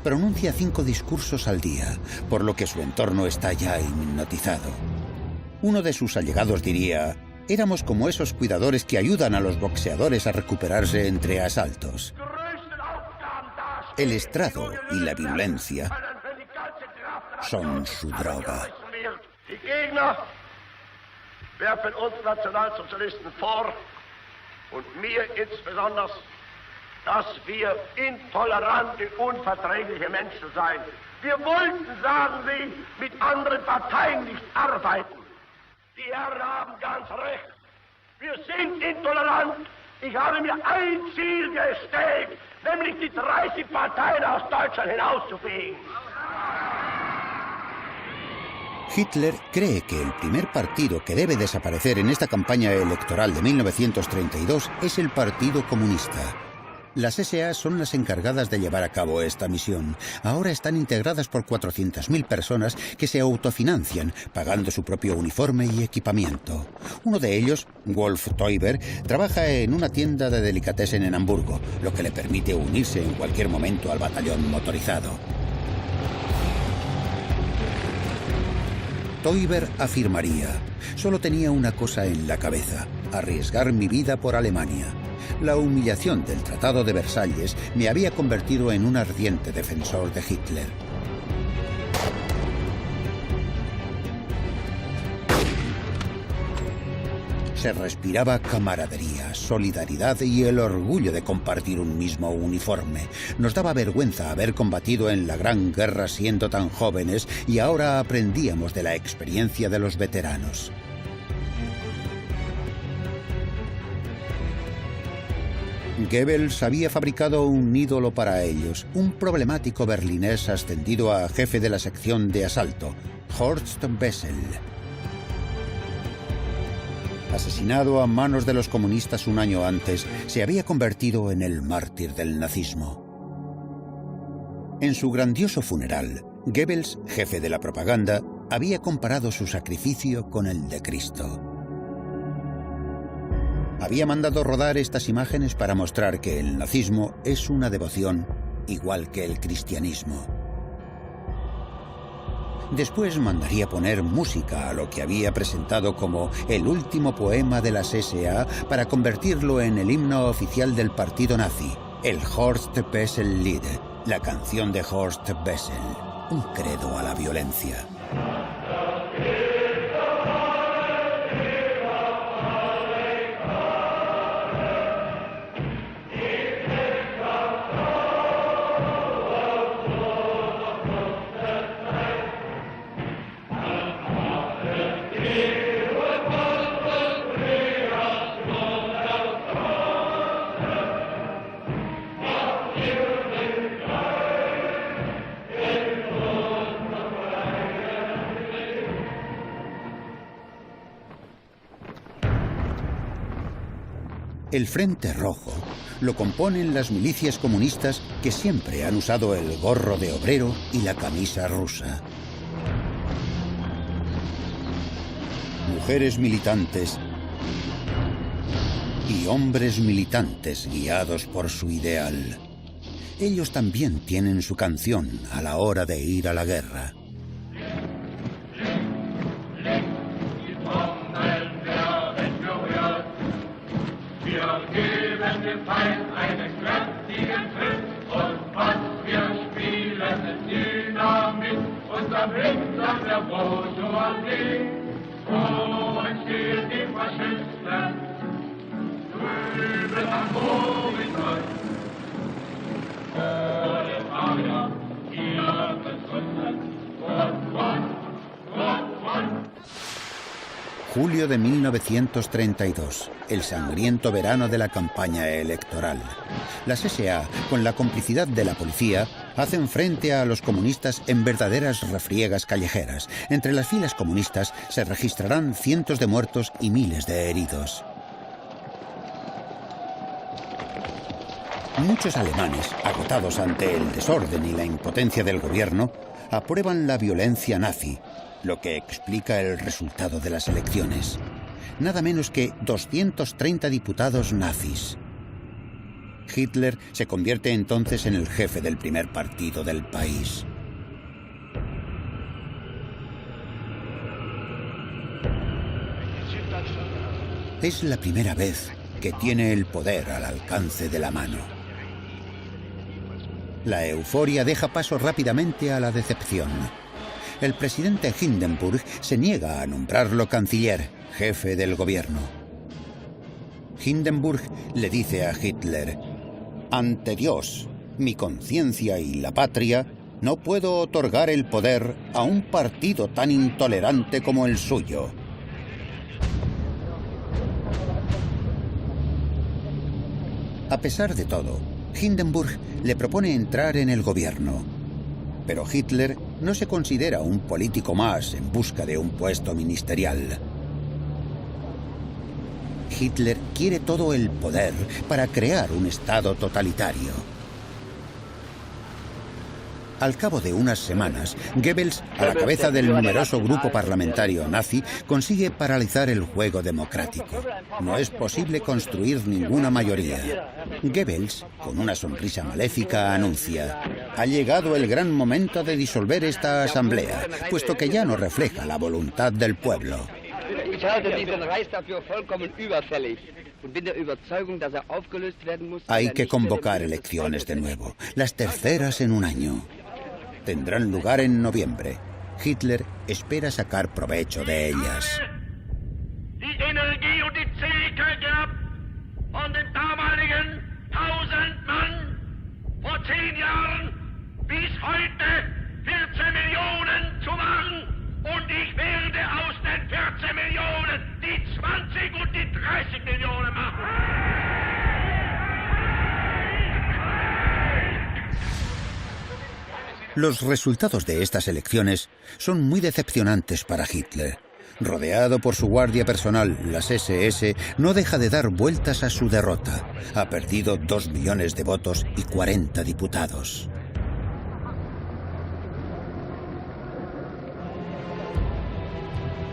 Pronuncia 5 discursos al día, por lo que su entorno está ya hipnotizado. Uno de sus allegados diría: éramos como esos cuidadores que ayudan a los boxeadores a recuperarse entre asaltos. El estrado y la violencia son su droga. Werfen uns Nationalsozialisten vor, und mir insbesondere, dass wir intolerante, unverträgliche Menschen seien. Wir wollten, sagen sie, mit anderen Parteien nicht arbeiten. Die Herren haben ganz recht. Wir sind intolerant. Ich habe mir ein Ziel gestellt, nämlich die 30 Parteien aus Deutschland hinauszufegen. Hitler cree que el primer partido que debe desaparecer en esta campaña electoral de 1932 es el Partido Comunista. Las SA son las encargadas de llevar a cabo esta misión. Ahora están integradas por 400.000 personas que se autofinancian, pagando su propio uniforme y equipamiento. Uno de ellos, Wolf Teuber, trabaja en una tienda de delicatessen en Hamburgo, lo que le permite unirse en cualquier momento al batallón motorizado. Teuber afirmaría: solo tenía una cosa en la cabeza, arriesgar mi vida por Alemania. La humillación del Tratado de Versalles me había convertido en un ardiente defensor de Hitler. Se respiraba camaradería, solidaridad y el orgullo de compartir un mismo uniforme. Nos daba vergüenza haber combatido en la Gran Guerra siendo tan jóvenes y ahora aprendíamos de la experiencia de los veteranos. Goebbels había fabricado un ídolo para ellos, un problemático berlinés ascendido a jefe de la sección de asalto, Horst Wessel. Asesinado a manos de los comunistas un año antes, se había convertido en el mártir del nazismo. En su grandioso funeral, Goebbels, jefe de la propaganda, había comparado su sacrificio con el de Cristo. Había mandado rodar estas imágenes para mostrar que el nazismo es una devoción igual que el cristianismo. Después mandaría poner música a lo que había presentado como el último poema de las SA para convertirlo en el himno oficial del partido nazi, el Horst Wessel Lied, la canción de Horst Wessel, un credo a la violencia. El Frente Rojo lo componen las milicias comunistas que siempre han usado el gorro de obrero y la camisa rusa. Mujeres militantes y hombres militantes guiados por su ideal. Ellos también tienen su canción a la hora de ir a la guerra. Julio de 1932, el sangriento verano de la campaña electoral. Las SA, con la complicidad de la policía, hacen frente a los comunistas en verdaderas refriegas callejeras. Entre las filas comunistas se registrarán cientos de muertos y miles de heridos. Muchos alemanes, agotados ante el desorden y la impotencia del gobierno, aprueban la violencia nazi, lo que explica el resultado de las elecciones. nada menos que 230 diputados nazis. Hitler se convierte entonces en el jefe del primer partido del país. Es la primera vez que tiene el poder al alcance de la mano. La euforia deja paso rápidamente a la decepción. El presidente Hindenburg se niega a nombrarlo canciller, jefe del gobierno. Hindenburg le dice a Hitler: «Ante Dios, mi conciencia y la patria, no puedo otorgar el poder a un partido tan intolerante como el suyo». A pesar de todo, Hindenburg le propone entrar en el gobierno. Pero Hitler no se considera un político más en busca de un puesto ministerial. Hitler quiere todo el poder para crear un Estado totalitario. Al cabo de unas semanas, Goebbels, a la cabeza del numeroso grupo parlamentario nazi, consigue paralizar el juego democrático. No es posible construir ninguna mayoría. Goebbels, con una sonrisa maléfica, anuncia: «Ha llegado el gran momento de disolver esta asamblea, puesto que ya no refleja la voluntad del pueblo». Hay que convocar elecciones de nuevo, las terceras en un año. Tendrán lugar en noviembre. Hitler espera sacar provecho de ellas. Die Energie und die Zähigkeit gehabt von den damaligen 1000 Mann vor 10 Jahren bis heute 14 Millionen zu machen. Und ich werde aus den 14 Millionen die 20 und die 30 Millionen machen. Los resultados de estas elecciones son muy decepcionantes para Hitler. Rodeado por su guardia personal, las SS, no deja de dar vueltas a su derrota. Ha perdido 2 millones de votos y 40 diputados.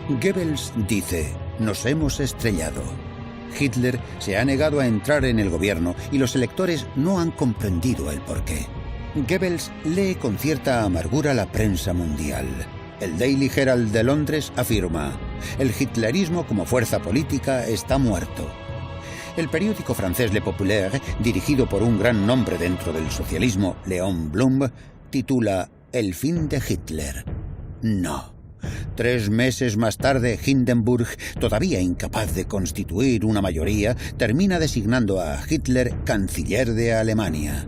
Goebbels dice: «Nos hemos estrellado». Hitler se ha negado a entrar en el gobierno y los electores no han comprendido el porqué. Goebbels lee con cierta amargura la prensa mundial. El Daily Herald de Londres afirma: «El hitlerismo como fuerza política está muerto». El periódico francés Le Populaire, dirigido por un gran nombre dentro del socialismo, Léon Blum, titula «El fin de Hitler». No. 3 meses más tarde, Hindenburg, todavía incapaz de constituir una mayoría, termina designando a Hitler canciller de Alemania.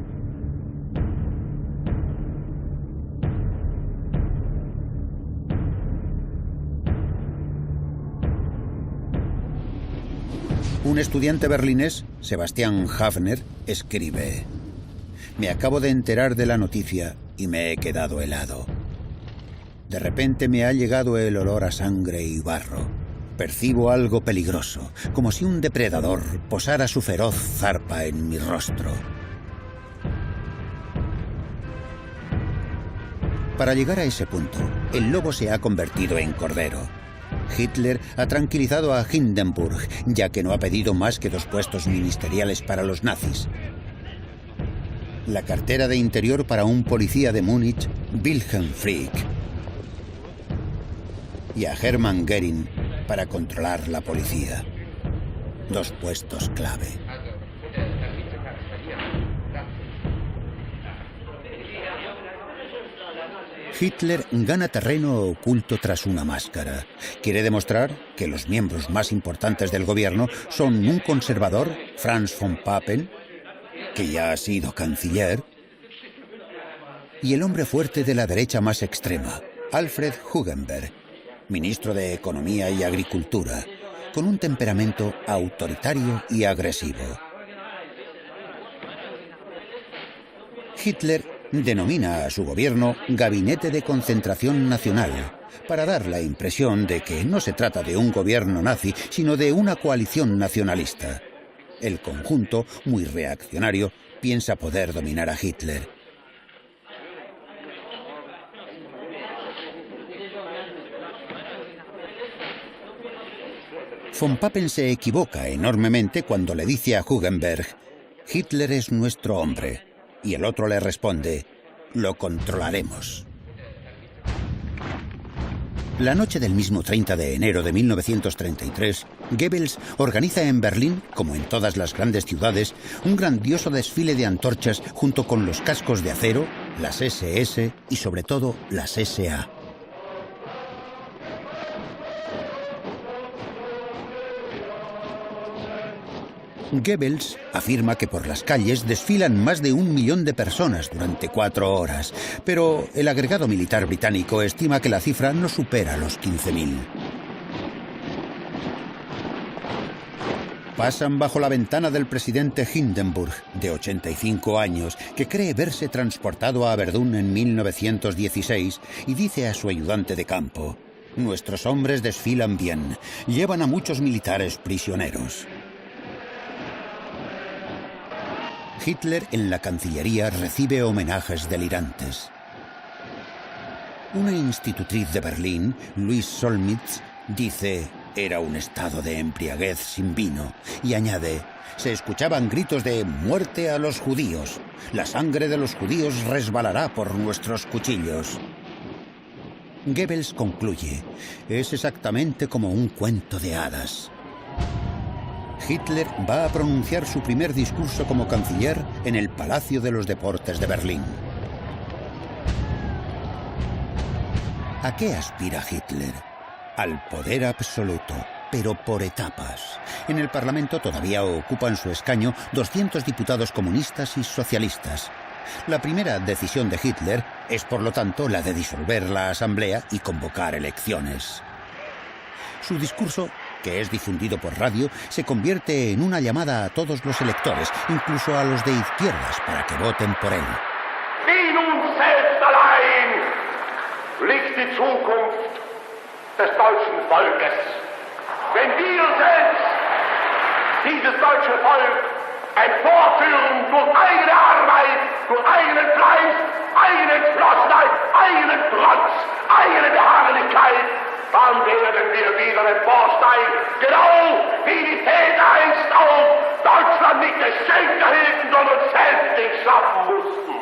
Un estudiante berlinés, Sebastian Hafner, escribe: «Me acabo de enterar de la noticia y me he quedado helado. De repente me ha llegado el olor a sangre y barro. Percibo algo peligroso, como si un depredador posara su feroz zarpa en mi rostro». Para llegar a ese punto, el lobo se ha convertido en cordero. Hitler ha tranquilizado a Hindenburg, ya que no ha pedido más que 2 puestos ministeriales para los nazis. La cartera de Interior para un policía de Múnich, Wilhelm Frick, y a Hermann Göring para controlar la policía. 2 puestos clave. Hitler gana terreno oculto tras una máscara. Quiere demostrar que los miembros más importantes del gobierno son un conservador, Franz von Papen, que ya ha sido canciller, y el hombre fuerte de la derecha más extrema, Alfred Hugenberg, ministro de Economía y Agricultura, con un temperamento autoritario y agresivo. Hitler denomina a su gobierno Gabinete de Concentración Nacional, para dar la impresión de que no se trata de un gobierno nazi, sino de una coalición nacionalista. El conjunto, muy reaccionario, piensa poder dominar a Hitler. Von Papen se equivoca enormemente cuando le dice a Hugenberg: Hitler es nuestro hombre. Y el otro le responde: lo controlaremos. La noche del mismo 30 de enero de 1933, Goebbels organiza en Berlín, como en todas las grandes ciudades, un grandioso desfile de antorchas junto con los cascos de acero, las SS y sobre todo las SA. Goebbels afirma que por las calles desfilan más de 1 millón de personas durante 4 horas, pero el agregado militar británico estima que la cifra no supera los 15.000. Pasan bajo la ventana del presidente Hindenburg, de 85 años, que cree verse transportado a Verdún en 1916 y dice a su ayudante de campo: nuestros hombres desfilan bien, llevan a muchos militares prisioneros. Hitler en la Cancillería recibe homenajes delirantes. Una institutriz de Berlín, Louise Solmitz, dice: era un estado de embriaguez sin vino, y añade: se escuchaban gritos de «muerte a los judíos! La sangre de los judíos resbalará por nuestros cuchillos». Goebbels concluye: es exactamente como un cuento de hadas. Hitler va a pronunciar su primer discurso como canciller en el Palacio de los Deportes de Berlín. ¿A qué aspira Hitler? Al poder absoluto, pero por etapas. En el Parlamento todavía ocupan su escaño 200 diputados comunistas y socialistas. La primera decisión de Hitler es, por lo tanto, la de disolver la Asamblea y convocar elecciones. Su discurso, que es difundido por radio, se convierte en una llamada a todos los electores, incluso a los de izquierdas, para que voten por él. Wie nun selbst allein liegt die Zukunft des deutschen Volkes. Wenn wir selbst dieses deutsche Volk emporführen durch eigene Arbeit, durch eigenen Fleiß, eigene Entschlossenheit, eigenen Trotz, eigene Beharrlichkeit, dann werden wir wieder emporsteigen, genau wie die Väter einst auch Deutschland nicht geschenkt erhielten, sondern selbst nicht schaffen mussten.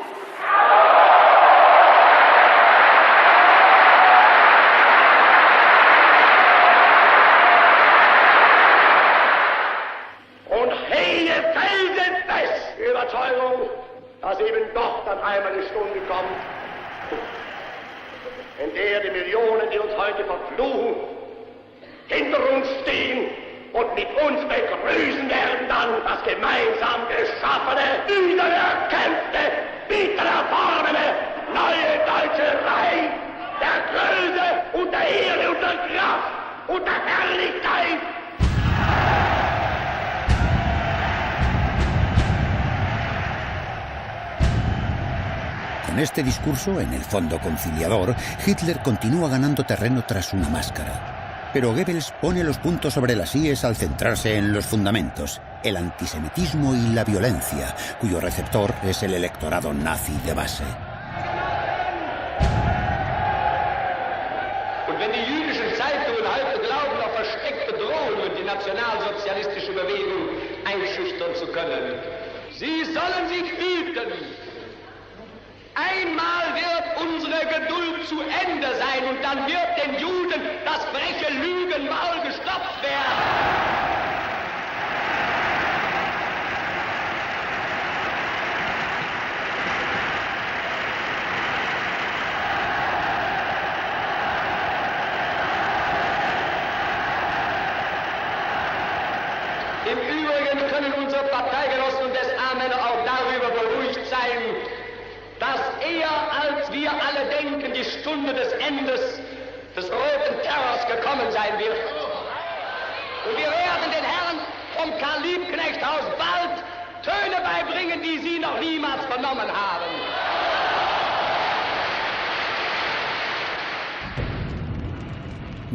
Und hege felsenfest die Überzeugung, dass eben doch dann einmal die Stunde kommt, in der die Millionen, die uns heute verfluchen, hinter uns stehen und mit uns begrüßen werden dann das gemeinsam geschaffene, wiedererkämpfte, wiedererworbene neue deutsche Reich der Größe und der Ehre und der Kraft und der Herrlichkeit. Con este discurso, en el fondo conciliador, Hitler continúa ganando terreno tras una máscara. Pero Goebbels pone los puntos sobre las íes al centrarse en los fundamentos, el antisemitismo y la violencia, cuyo receptor es el electorado nazi de base. Und wenn die jüdischen Zeitungen heute glauben, auf versteckte Drohungen die nationalsozialistische Bewegung einschüchtern zu können, sie sollen sich hüten. Einmal wird unsere Geduld zu Ende sein und dann wird den Juden das freche Lügenmaul gestopft werden. Im Übrigen können unsere Parteigenossen und SA-Männer auch darüber beruhigt sein, dass eher als wir alle denken, die Stunde des Endes des roten Terrors gekommen sein wird. Und wir werden den Herren vom Karl-Liebknecht-Haus bald Töne beibringen, die sie noch niemals vernommen haben.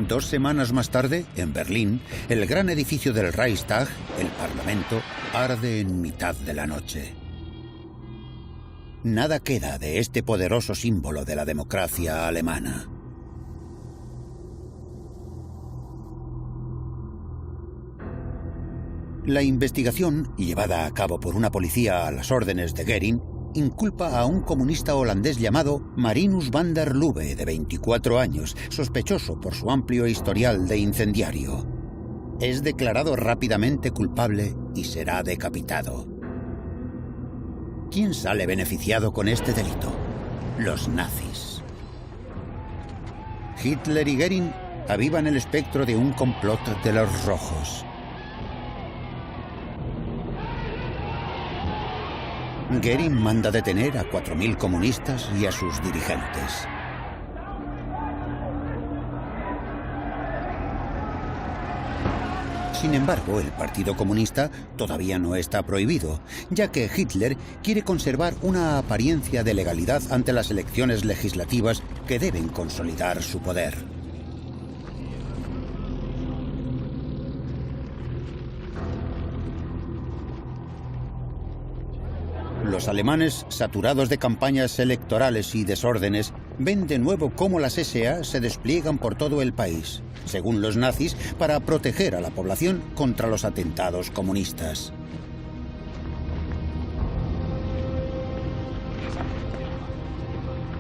Dos semanas más tarde, en Berlín, el gran edificio del Reichstag, el Parlamento, arde en mitad de la noche. Nada queda de este poderoso símbolo de la democracia alemana. La investigación, llevada a cabo por una policía a las órdenes de Göring, inculpa a un comunista holandés llamado Marinus van der Lubbe, de 24 años, sospechoso por su amplio historial de incendiario. Es declarado rápidamente culpable y será decapitado. ¿Quién sale beneficiado con este delito? Los nazis. Hitler y Göring avivan el espectro de un complot de los rojos. Göring manda detener a 4.000 comunistas y a sus dirigentes. Sin embargo, el Partido Comunista todavía no está prohibido, ya que Hitler quiere conservar una apariencia de legalidad ante las elecciones legislativas que deben consolidar su poder. Los alemanes, saturados de campañas electorales y desórdenes, ven de nuevo cómo las SA se despliegan por todo el país, según los nazis, para proteger a la población contra los atentados comunistas.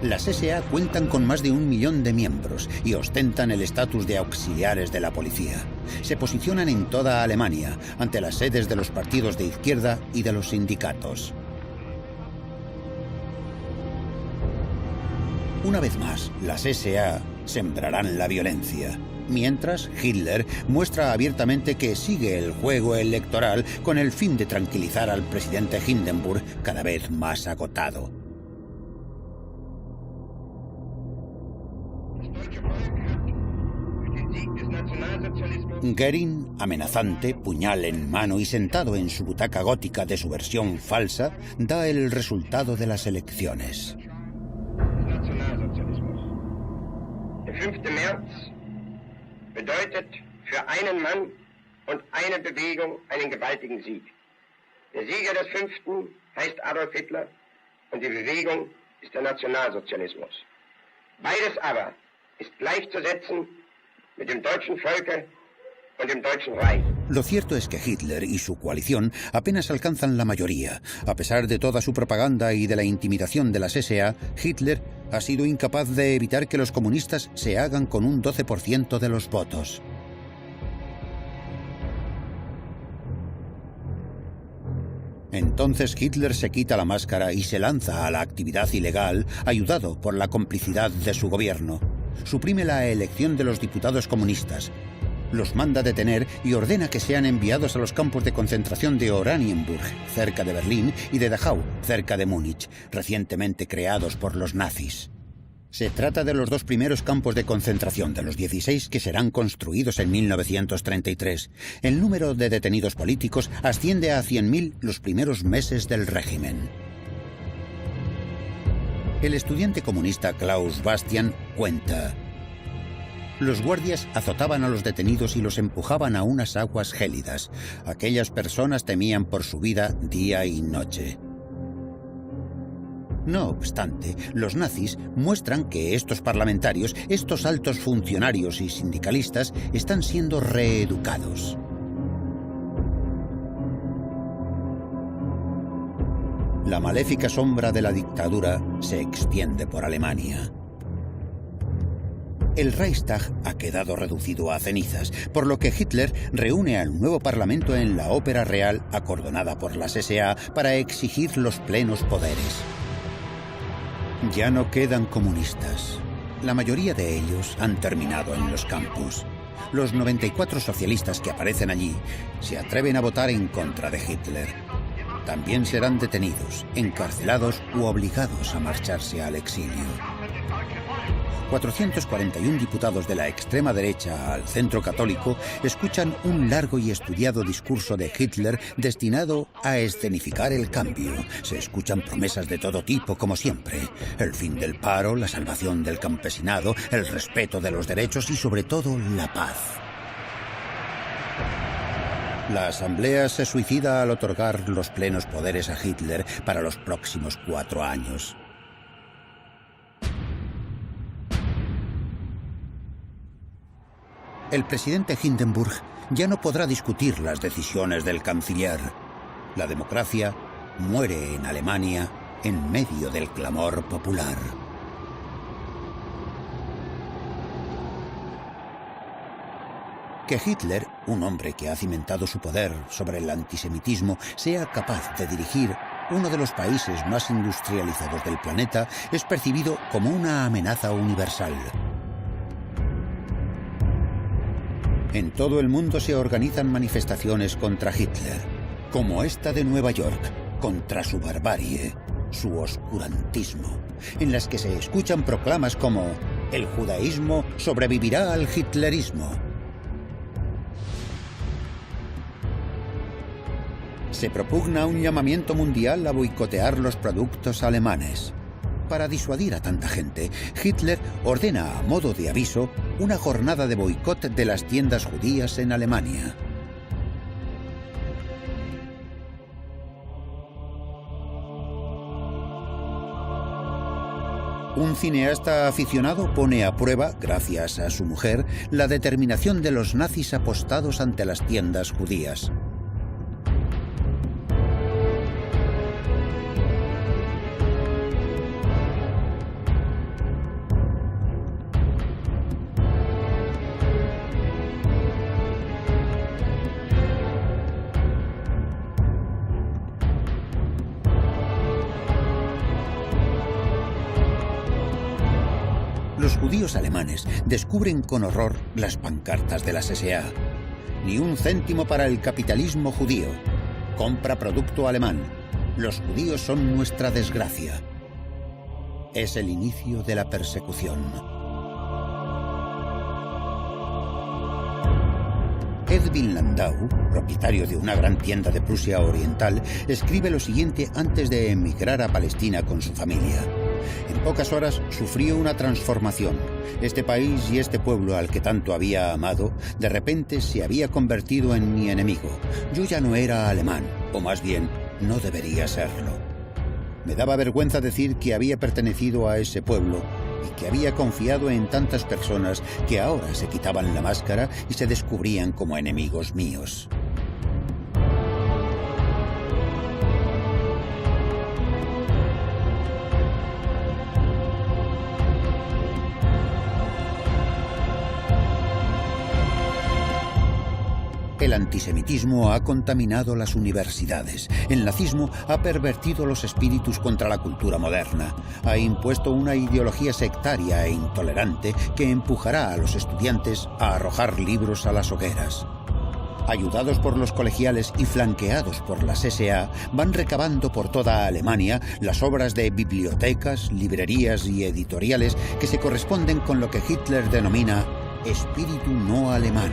Las SA cuentan con más de 1 millón de miembros y ostentan el estatus de auxiliares de la policía. Se posicionan en toda Alemania, ante las sedes de los partidos de izquierda y de los sindicatos. Una vez más, las SA sembrarán la violencia, mientras Hitler muestra abiertamente que sigue el juego electoral con el fin de tranquilizar al presidente Hindenburg, cada vez más agotado. Göring, amenazante, puñal en mano y sentado en su butaca gótica de su versión falsa, da el resultado de las elecciones. Der 5. März bedeutet für einen Mann und eine Bewegung einen gewaltigen Sieg. Der Sieger des 5. heißt Adolf Hitler und die Bewegung ist der Nationalsozialismus. Beides aber ist gleichzusetzen mit dem deutschen Volke und dem Deutschen Reich. Lo cierto es que Hitler y su coalición apenas alcanzan la mayoría. A pesar de toda su propaganda y de la intimidación de las SA, Hitler ha sido incapaz de evitar que los comunistas se hagan con un 12% de los votos. Entonces Hitler se quita la máscara y se lanza a la actividad ilegal, ayudado por la complicidad de su gobierno. Suprime la elección de los diputados comunistas, los manda detener y ordena que sean enviados a los campos de concentración de Oranienburg, cerca de Berlín, y de Dachau, cerca de Múnich, recientemente creados por los nazis. Se trata de los 2 primeros campos de concentración de los 16 que serán construidos en 1933. El número de detenidos políticos asciende a 100.000 los primeros meses del régimen. El estudiante comunista Klaus Bastian cuenta: los guardias azotaban a los detenidos y los empujaban a unas aguas gélidas. Aquellas personas temían por su vida día y noche. No obstante, los nazis muestran que estos parlamentarios, estos altos funcionarios y sindicalistas, están siendo reeducados. La maléfica sombra de la dictadura se extiende por Alemania. El Reichstag ha quedado reducido a cenizas, por lo que Hitler reúne al nuevo Parlamento en la Ópera Real, acordonada por las SA, para exigir los plenos poderes. Ya no quedan comunistas. La mayoría de ellos han terminado en los campos. Los 94 socialistas que aparecen allí se atreven a votar en contra de Hitler. También serán detenidos, encarcelados u obligados a marcharse al exilio. 441 diputados de la extrema derecha al centro católico escuchan un largo y estudiado discurso de Hitler destinado a escenificar el cambio. Se escuchan promesas de todo tipo, como siempre: el fin del paro, la salvación del campesinado, el respeto de los derechos y, sobre todo, la paz. La asamblea se suicida al otorgar los plenos poderes a Hitler para los próximos 4 años. el presidente Hindenburg ya no podrá discutir las decisiones del canciller. La democracia muere en Alemania en medio del clamor popular. Que Hitler, un hombre que ha cimentado su poder sobre el antisemitismo, sea capaz de dirigir uno de los países más industrializados del planeta es percibido como una amenaza universal. En todo el mundo se organizan manifestaciones contra Hitler, como esta de Nueva York, contra su barbarie, su oscurantismo, en las que se escuchan proclamas como «El judaísmo sobrevivirá al hitlerismo». Se propugna un llamamiento mundial a boicotear los productos alemanes. Para disuadir a tanta gente, Hitler ordena a modo de aviso una jornada de boicot de las tiendas judías en Alemania. Un cineasta aficionado pone a prueba, gracias a su mujer, la determinación de los nazis apostados ante las tiendas judías. Los judíos alemanes descubren con horror las pancartas de las SA. Ni un céntimo para el capitalismo judío. Compra producto alemán. Los judíos son nuestra desgracia. Es el inicio de la persecución. Edwin Landau, propietario de una gran tienda de Prusia Oriental, escribe lo siguiente antes de emigrar a Palestina con su familia. En pocas horas sufrió una transformación. Este país y este pueblo al que tanto había amado, de repente se había convertido en mi enemigo. Yo ya no era alemán, o más bien, no debería serlo. Me daba vergüenza decir que había pertenecido a ese pueblo y que había confiado en tantas personas que ahora se quitaban la máscara y se descubrían como enemigos míos. El antisemitismo ha contaminado las universidades. El nazismo ha pervertido los espíritus contra la cultura moderna. Ha impuesto una ideología sectaria e intolerante que empujará a los estudiantes a arrojar libros a las hogueras. Ayudados por los colegiales y flanqueados por las SA, van recabando por toda Alemania las obras de bibliotecas, librerías y editoriales que se corresponden con lo que Hitler denomina espíritu no alemán.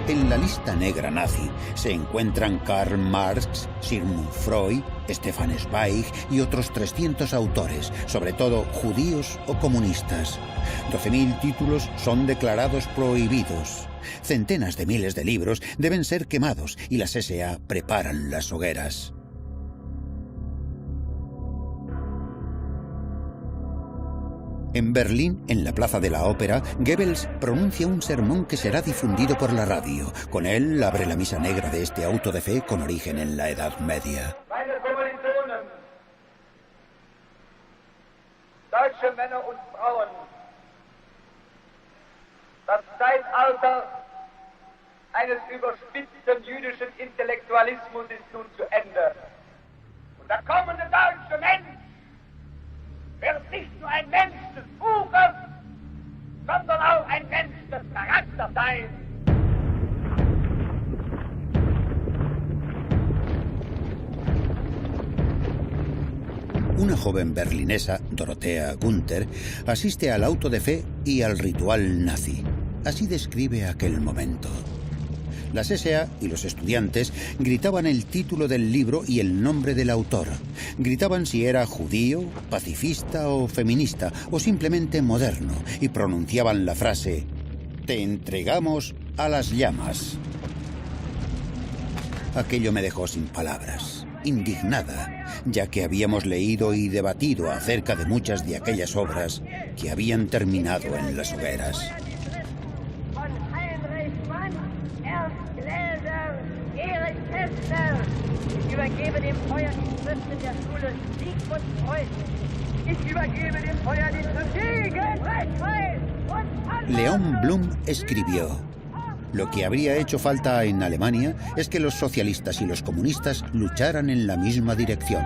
En la lista negra nazi se encuentran Karl Marx, Sigmund Freud, Stefan Zweig y otros 300 autores, sobre todo judíos o comunistas. 12.000 títulos son declarados prohibidos. Centenas de miles de libros deben ser quemados y las SA preparan las hogueras. En Berlín, en la Plaza de la Ópera, Goebbels pronuncia un sermón que será difundido por la radio. Con él abre la misa negra de este auto de fe con origen en la Edad Media. Meine Kommilitonen, deutsche Männer und Frauen, das Zeitalter eines überspitzten jüdischen Intellektualismus ist nun zu Ende. Und der kommende deutsche Mensch wird nicht nur ein Mensch des Buches, sondern auch ein Mensch des Charakters sein. Una joven berlinesa, Dorothea Gunther, asiste al auto de fe y al ritual nazi. Así describe aquel momento. Las SA y los estudiantes gritaban el título del libro y el nombre del autor. Gritaban si era judío, pacifista o feminista, o simplemente moderno, y pronunciaban la frase: «Te entregamos a las llamas». Aquello me dejó sin palabras, indignada, ya que habíamos leído y debatido acerca de muchas de aquellas obras que habían terminado en las hogueras. Leon Blum escribió: lo que habría hecho falta en Alemania es que los socialistas y los comunistas lucharan en la misma dirección.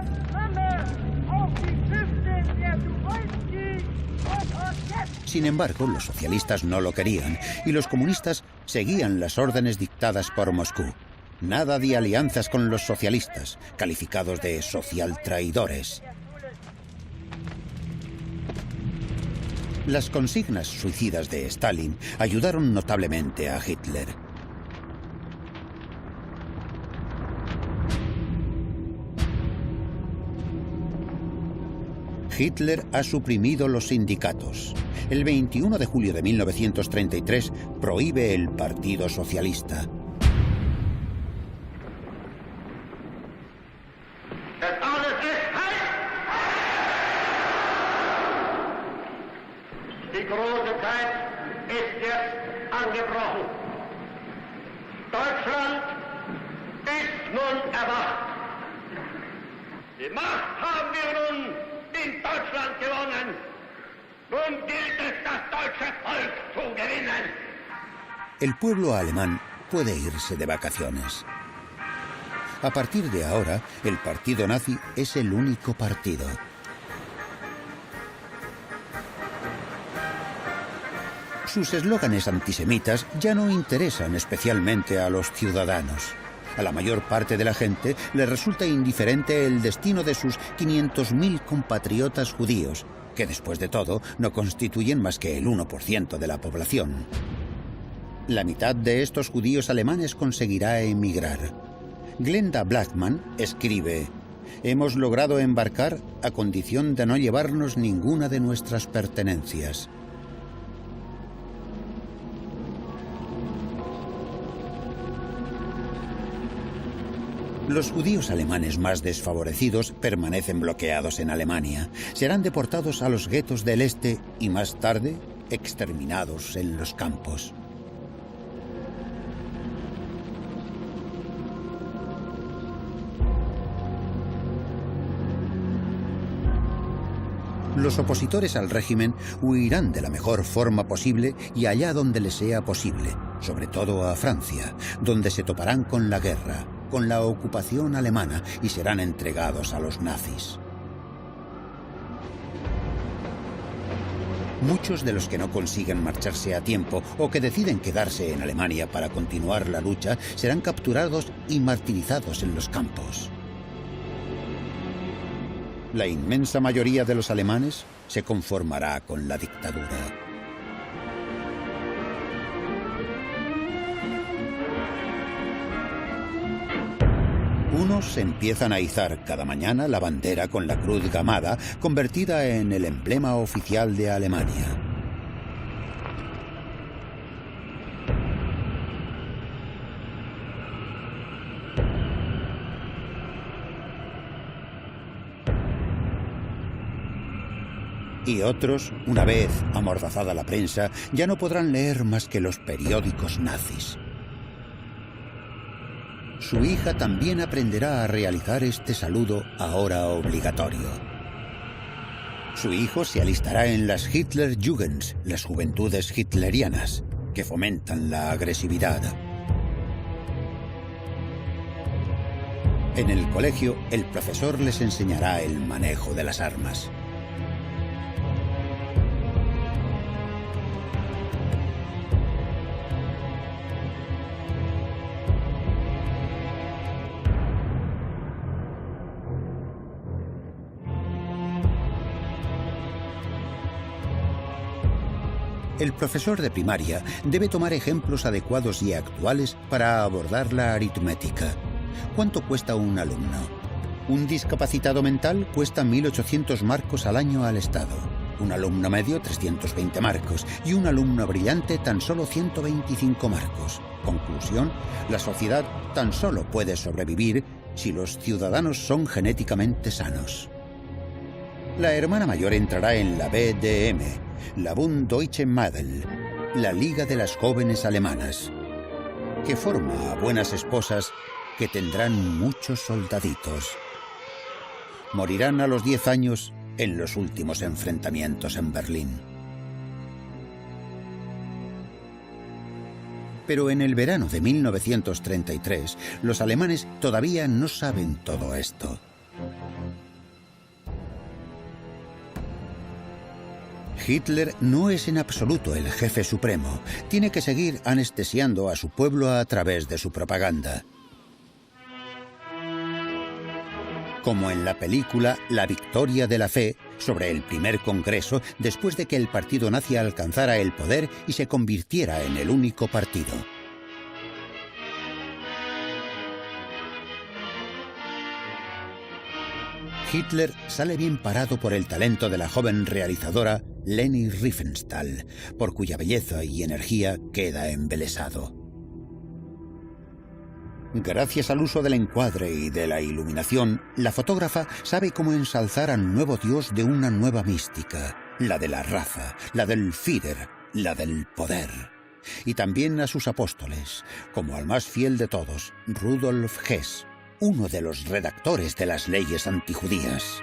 Sin embargo, los socialistas no lo querían y los comunistas seguían las órdenes dictadas por Moscú. Nada de alianzas con los socialistas, calificados de socialtraidores. Las consignas suicidas de Stalin ayudaron notablemente a Hitler. Hitler ha suprimido los sindicatos. El 21 de julio de 1933 prohíbe el Partido Socialista. Die große Zeit ist jetzt angebrochen. Deutschland ist nun erwacht. Die Macht haben wir nun in Deutschland gewonnen. Nun gilt es, das deutsche Volk zu gewinnen. El pueblo alemán puede irse de vacaciones. A partir de ahora, el partido nazi es el único partido. Sus eslóganes antisemitas ya no interesan especialmente a los ciudadanos. A la mayor parte de la gente le resulta indiferente el destino de sus 500.000 compatriotas judíos, que después de todo no constituyen más que el 1% de la población. La mitad de estos judíos alemanes conseguirá emigrar. Glenda Blackman escribe: hemos logrado embarcar a condición de no llevarnos ninguna de nuestras pertenencias. Los judíos alemanes más desfavorecidos permanecen bloqueados en Alemania. Serán deportados a los guetos del este y más tarde exterminados en los campos. Los opositores al régimen huirán de la mejor forma posible y allá donde les sea posible, sobre todo a Francia, donde se toparán con la guerra, con la ocupación alemana y serán entregados a los nazis. Muchos de los que no consiguen marcharse a tiempo o que deciden quedarse en Alemania para continuar la lucha serán capturados y martirizados en los campos. La inmensa mayoría de los alemanes se conformará con la dictadura. Unos empiezan a izar cada mañana la bandera con la cruz gamada, convertida en el emblema oficial de Alemania. Y otros, una vez amordazada la prensa, ya no podrán leer más que los periódicos nazis. Su hija también aprenderá a realizar este saludo ahora obligatorio. Su hijo se alistará en las Hitlerjugends, las juventudes hitlerianas, que fomentan la agresividad. En el colegio, el profesor les enseñará el manejo de las armas. El profesor de primaria debe tomar ejemplos adecuados y actuales para abordar la aritmética. ¿Cuánto cuesta un alumno? Un discapacitado mental cuesta 1.800 marcos al año al Estado. Un alumno medio, 320 marcos. Y un alumno brillante, tan solo 125 marcos. Conclusión: la sociedad tan solo puede sobrevivir si los ciudadanos son genéticamente sanos. La hermana mayor entrará en la BDM, la Bund Deutsche Mädel, la Liga de las Jóvenes Alemanas, que forma a buenas esposas que tendrán muchos soldaditos. Morirán a los 10 años en los últimos enfrentamientos en Berlín. Pero en el verano de 1933, los alemanes todavía no saben todo esto. Hitler no es en absoluto el jefe supremo. Tiene que seguir anestesiando a su pueblo a través de su propaganda. Como en la película La victoria de la fe, sobre el primer congreso, después de que el partido nazi alcanzara el poder y se convirtiera en el único partido. Hitler sale bien parado por el talento de la joven realizadora Leni Riefenstahl, por cuya belleza y energía queda embelesado. Gracias al uso del encuadre y de la iluminación, la fotógrafa sabe cómo ensalzar al nuevo dios de una nueva mística, la de la raza, la del Führer, la del poder. Y también a sus apóstoles, como al más fiel de todos, Rudolf Hess, uno de los redactores de las leyes antijudías.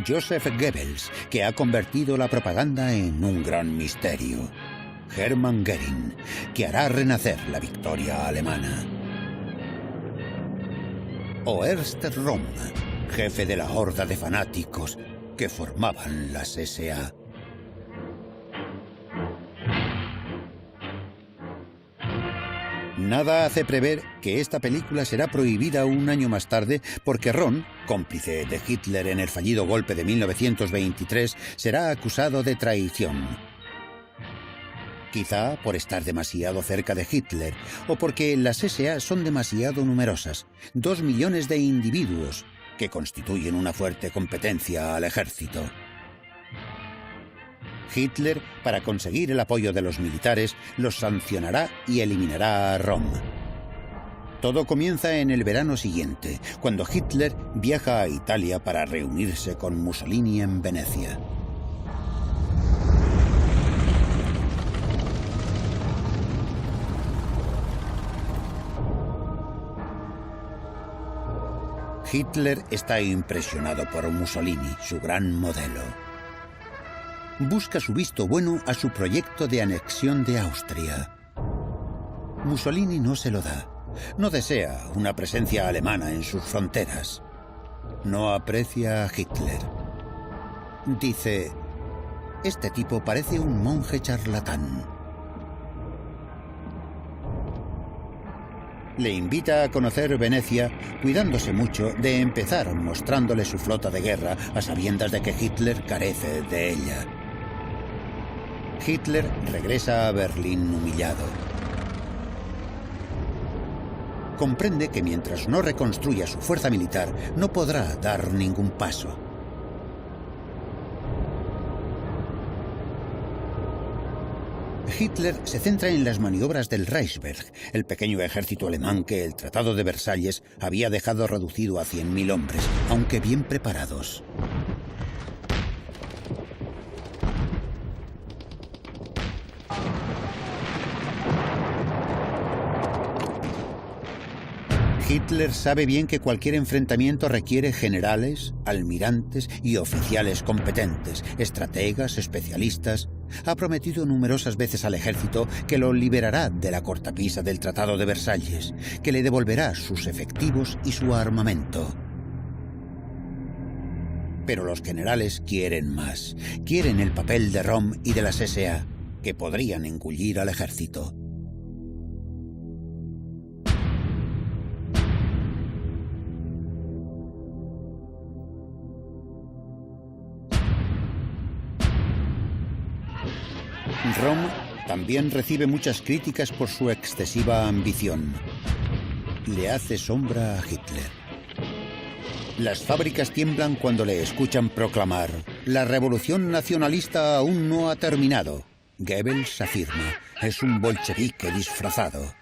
Joseph Goebbels, que ha convertido la propaganda en un gran misterio. Hermann Göring, que hará renacer la victoria alemana. O Ernst Röhm, jefe de la horda de fanáticos que formaban las SA. Nada hace prever que esta película será prohibida un año más tarde porque Röhm, cómplice de Hitler en el fallido golpe de 1923, será acusado de traición. Quizá por estar demasiado cerca de Hitler, o porque las SA son demasiado numerosas, 2 millones de individuos, que constituyen una fuerte competencia al ejército. Hitler, para conseguir el apoyo de los militares, los sancionará y eliminará a Röhm. Todo comienza en el verano siguiente, cuando Hitler viaja a Italia para reunirse con Mussolini en Venecia. Hitler está impresionado por Mussolini, su gran modelo. Busca su visto bueno a su proyecto de anexión de Austria. Mussolini no se lo da. No desea una presencia alemana en sus fronteras. No aprecia a Hitler. Dice: este tipo parece un monje charlatán. Le invita a conocer Venecia, cuidándose mucho de empezar mostrándole su flota de guerra a sabiendas de que Hitler carece de ella. Hitler regresa a Berlín humillado. Comprende que mientras no reconstruya su fuerza militar, no podrá dar ningún paso. Hitler se centra en las maniobras del Reichsberg, el pequeño ejército alemán que el Tratado de Versalles había dejado reducido a 100.000 hombres, aunque bien preparados. Hitler sabe bien que cualquier enfrentamiento requiere generales, almirantes y oficiales competentes, estrategas, especialistas. Ha prometido numerosas veces al ejército que lo liberará de la cortapisa del Tratado de Versalles, que le devolverá sus efectivos y su armamento. Pero los generales quieren más. Quieren el papel de Röhm y de las SA, que podrían engullir al ejército. Röhm también recibe muchas críticas por su excesiva ambición. Le hace sombra a Hitler. Las fábricas tiemblan cuando le escuchan proclamar: la revolución nacionalista aún no ha terminado. Goebbels afirma: es un bolchevique disfrazado.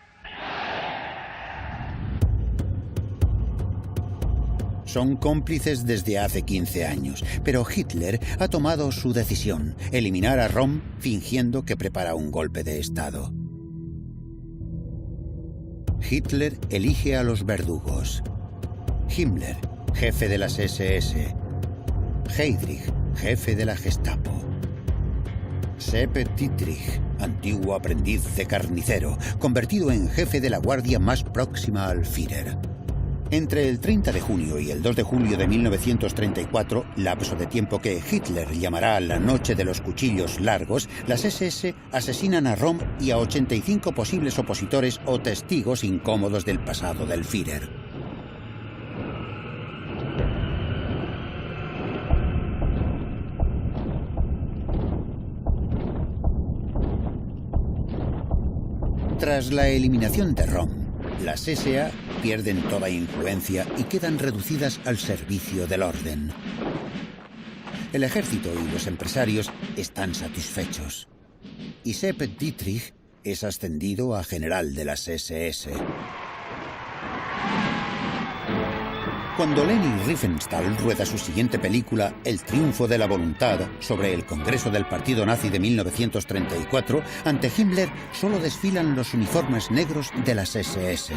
Son cómplices desde hace 15 años, pero Hitler ha tomado su decisión: eliminar a Röhm fingiendo que prepara un golpe de Estado. Hitler elige a los verdugos: Himmler, jefe de las SS; Heydrich, jefe de la Gestapo; Sepp Dietrich, antiguo aprendiz de carnicero, convertido en jefe de la guardia más próxima al Führer. Entre el 30 de junio y el 2 de julio de 1934, lapso de tiempo que Hitler llamará la Noche de los Cuchillos Largos, las SS asesinan a Röhm y a 85 posibles opositores o testigos incómodos del pasado del Führer. Tras la eliminación de Röhm, las SA pierden toda influencia y quedan reducidas al servicio del orden. El ejército y los empresarios están satisfechos. Y Sepp Dietrich es ascendido a general de las SS. Cuando Leni Riefenstahl rueda su siguiente película, El triunfo de la voluntad, sobre el Congreso del Partido Nazi de 1934, ante Himmler solo desfilan los uniformes negros de las SS.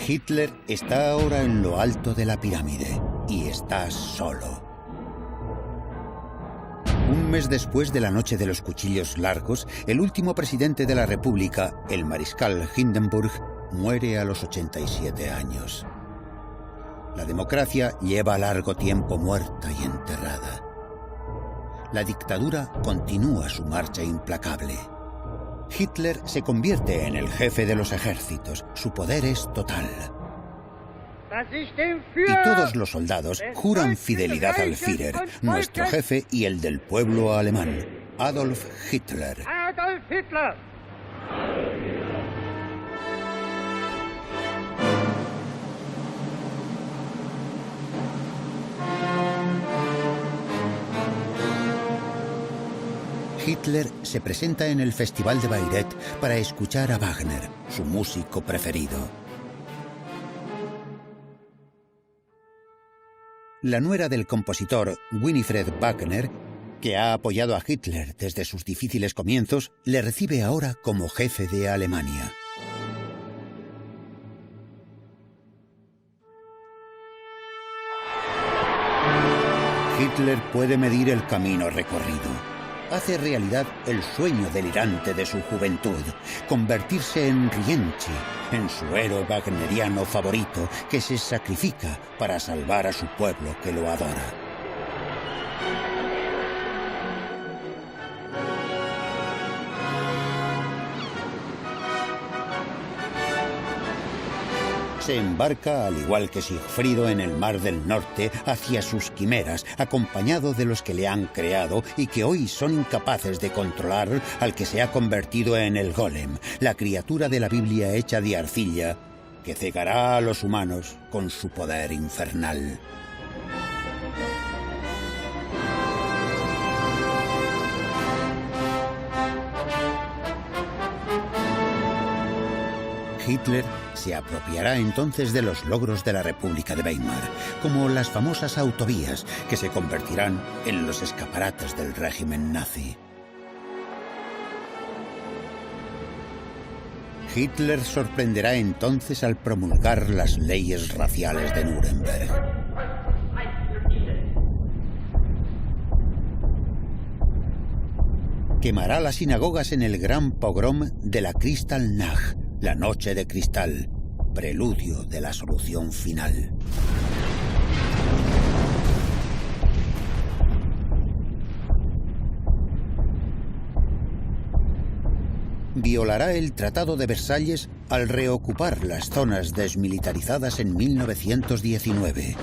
Hitler está ahora en lo alto de la pirámide y está solo. Un mes después de la Noche de los Cuchillos Largos, el último presidente de la República, el mariscal Hindenburg, muere a los 87 años. La democracia lleva largo tiempo muerta y enterrada. La dictadura continúa su marcha implacable. Hitler se convierte en el jefe de los ejércitos. Su poder es total. Y todos los soldados juran fidelidad al Führer, nuestro jefe y el del pueblo alemán, Adolf Hitler. Adolf Hitler! Hitler se presenta en el Festival de Bayreuth para escuchar a Wagner, su músico preferido. La nuera del compositor, Winifred Wagner, que ha apoyado a Hitler desde sus difíciles comienzos, le recibe ahora como jefe de Alemania. Hitler puede medir el camino recorrido. Hace realidad el sueño delirante de su juventud: convertirse en Rienzi, en su héroe wagneriano favorito, que se sacrifica para salvar a su pueblo que lo adora. Se embarca, al igual que Sigfrido, en el Mar del Norte hacia sus quimeras, acompañado de los que le han creado y que hoy son incapaces de controlar al que se ha convertido en el Golem, la criatura de la Biblia hecha de arcilla, que cegará a los humanos con su poder infernal. Hitler se apropiará entonces de los logros de la República de Weimar, como las famosas autovías, que se convertirán en los escaparates del régimen nazi. Hitler sorprenderá entonces al promulgar las leyes raciales de Nuremberg. Quemará las sinagogas en el gran pogrom de la Kristallnacht, la Noche de Cristal, preludio de la solución final. Violará el Tratado de Versalles al reocupar las zonas desmilitarizadas en 1919.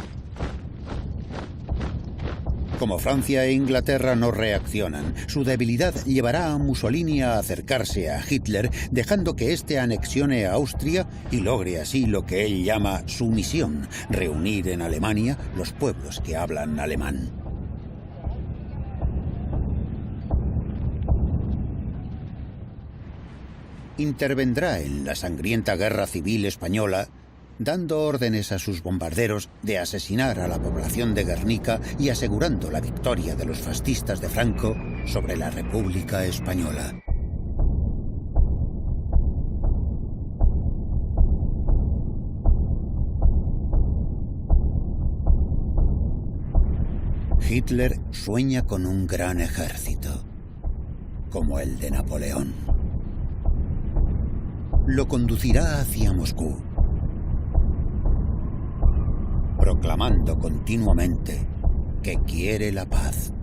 Como Francia e Inglaterra no reaccionan, su debilidad llevará a Mussolini a acercarse a Hitler, dejando que éste anexione a Austria y logre así lo que él llama su misión: reunir en Alemania los pueblos que hablan alemán. intervendrá en la sangrienta guerra civil española, dando órdenes a sus bombarderos de asesinar a la población de Guernica y asegurando la victoria de los fascistas de Franco sobre la República Española. Hitler sueña con un gran ejército, como el de Napoleón. Lo conducirá hacia Moscú, proclamando continuamente que quiere la paz.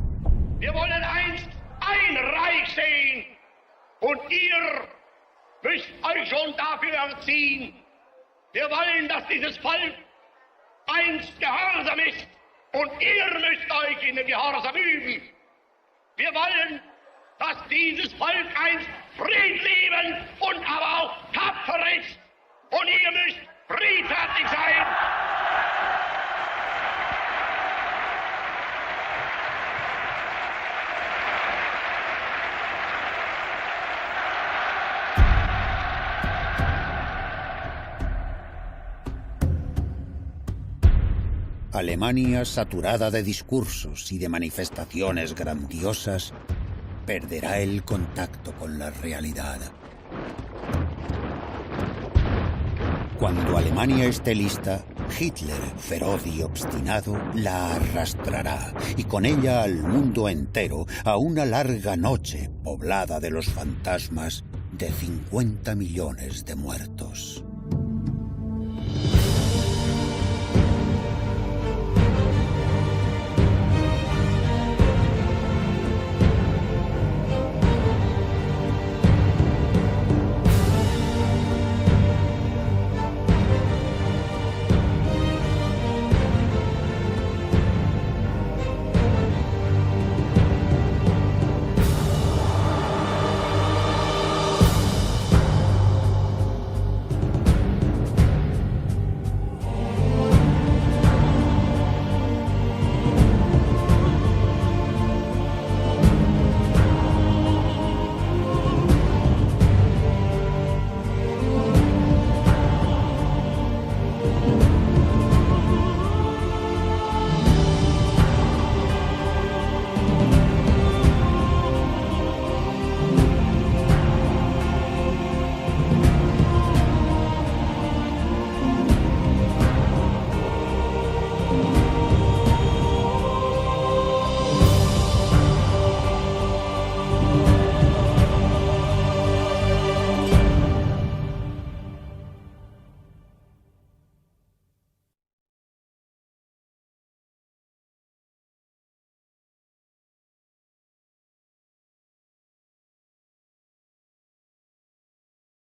Wir wollen einst ein Reich sehen und ihr müsst euch schon dafür erziehen. Wir wollen, dass dieses Volk einst gehorsam ist und ihr müsst euch in den Gehorsam üben. Wir wollen, dass dieses Volk einst friedliebend und aber auch tapfer ist und ihr müsst friedfertig sein. Alemania, saturada de discursos y de manifestaciones grandiosas, perderá el contacto con la realidad. Cuando Alemania esté lista, Hitler, feroz y obstinado, la arrastrará, y con ella al mundo entero, a una larga noche poblada de los fantasmas de 50 millones de muertos.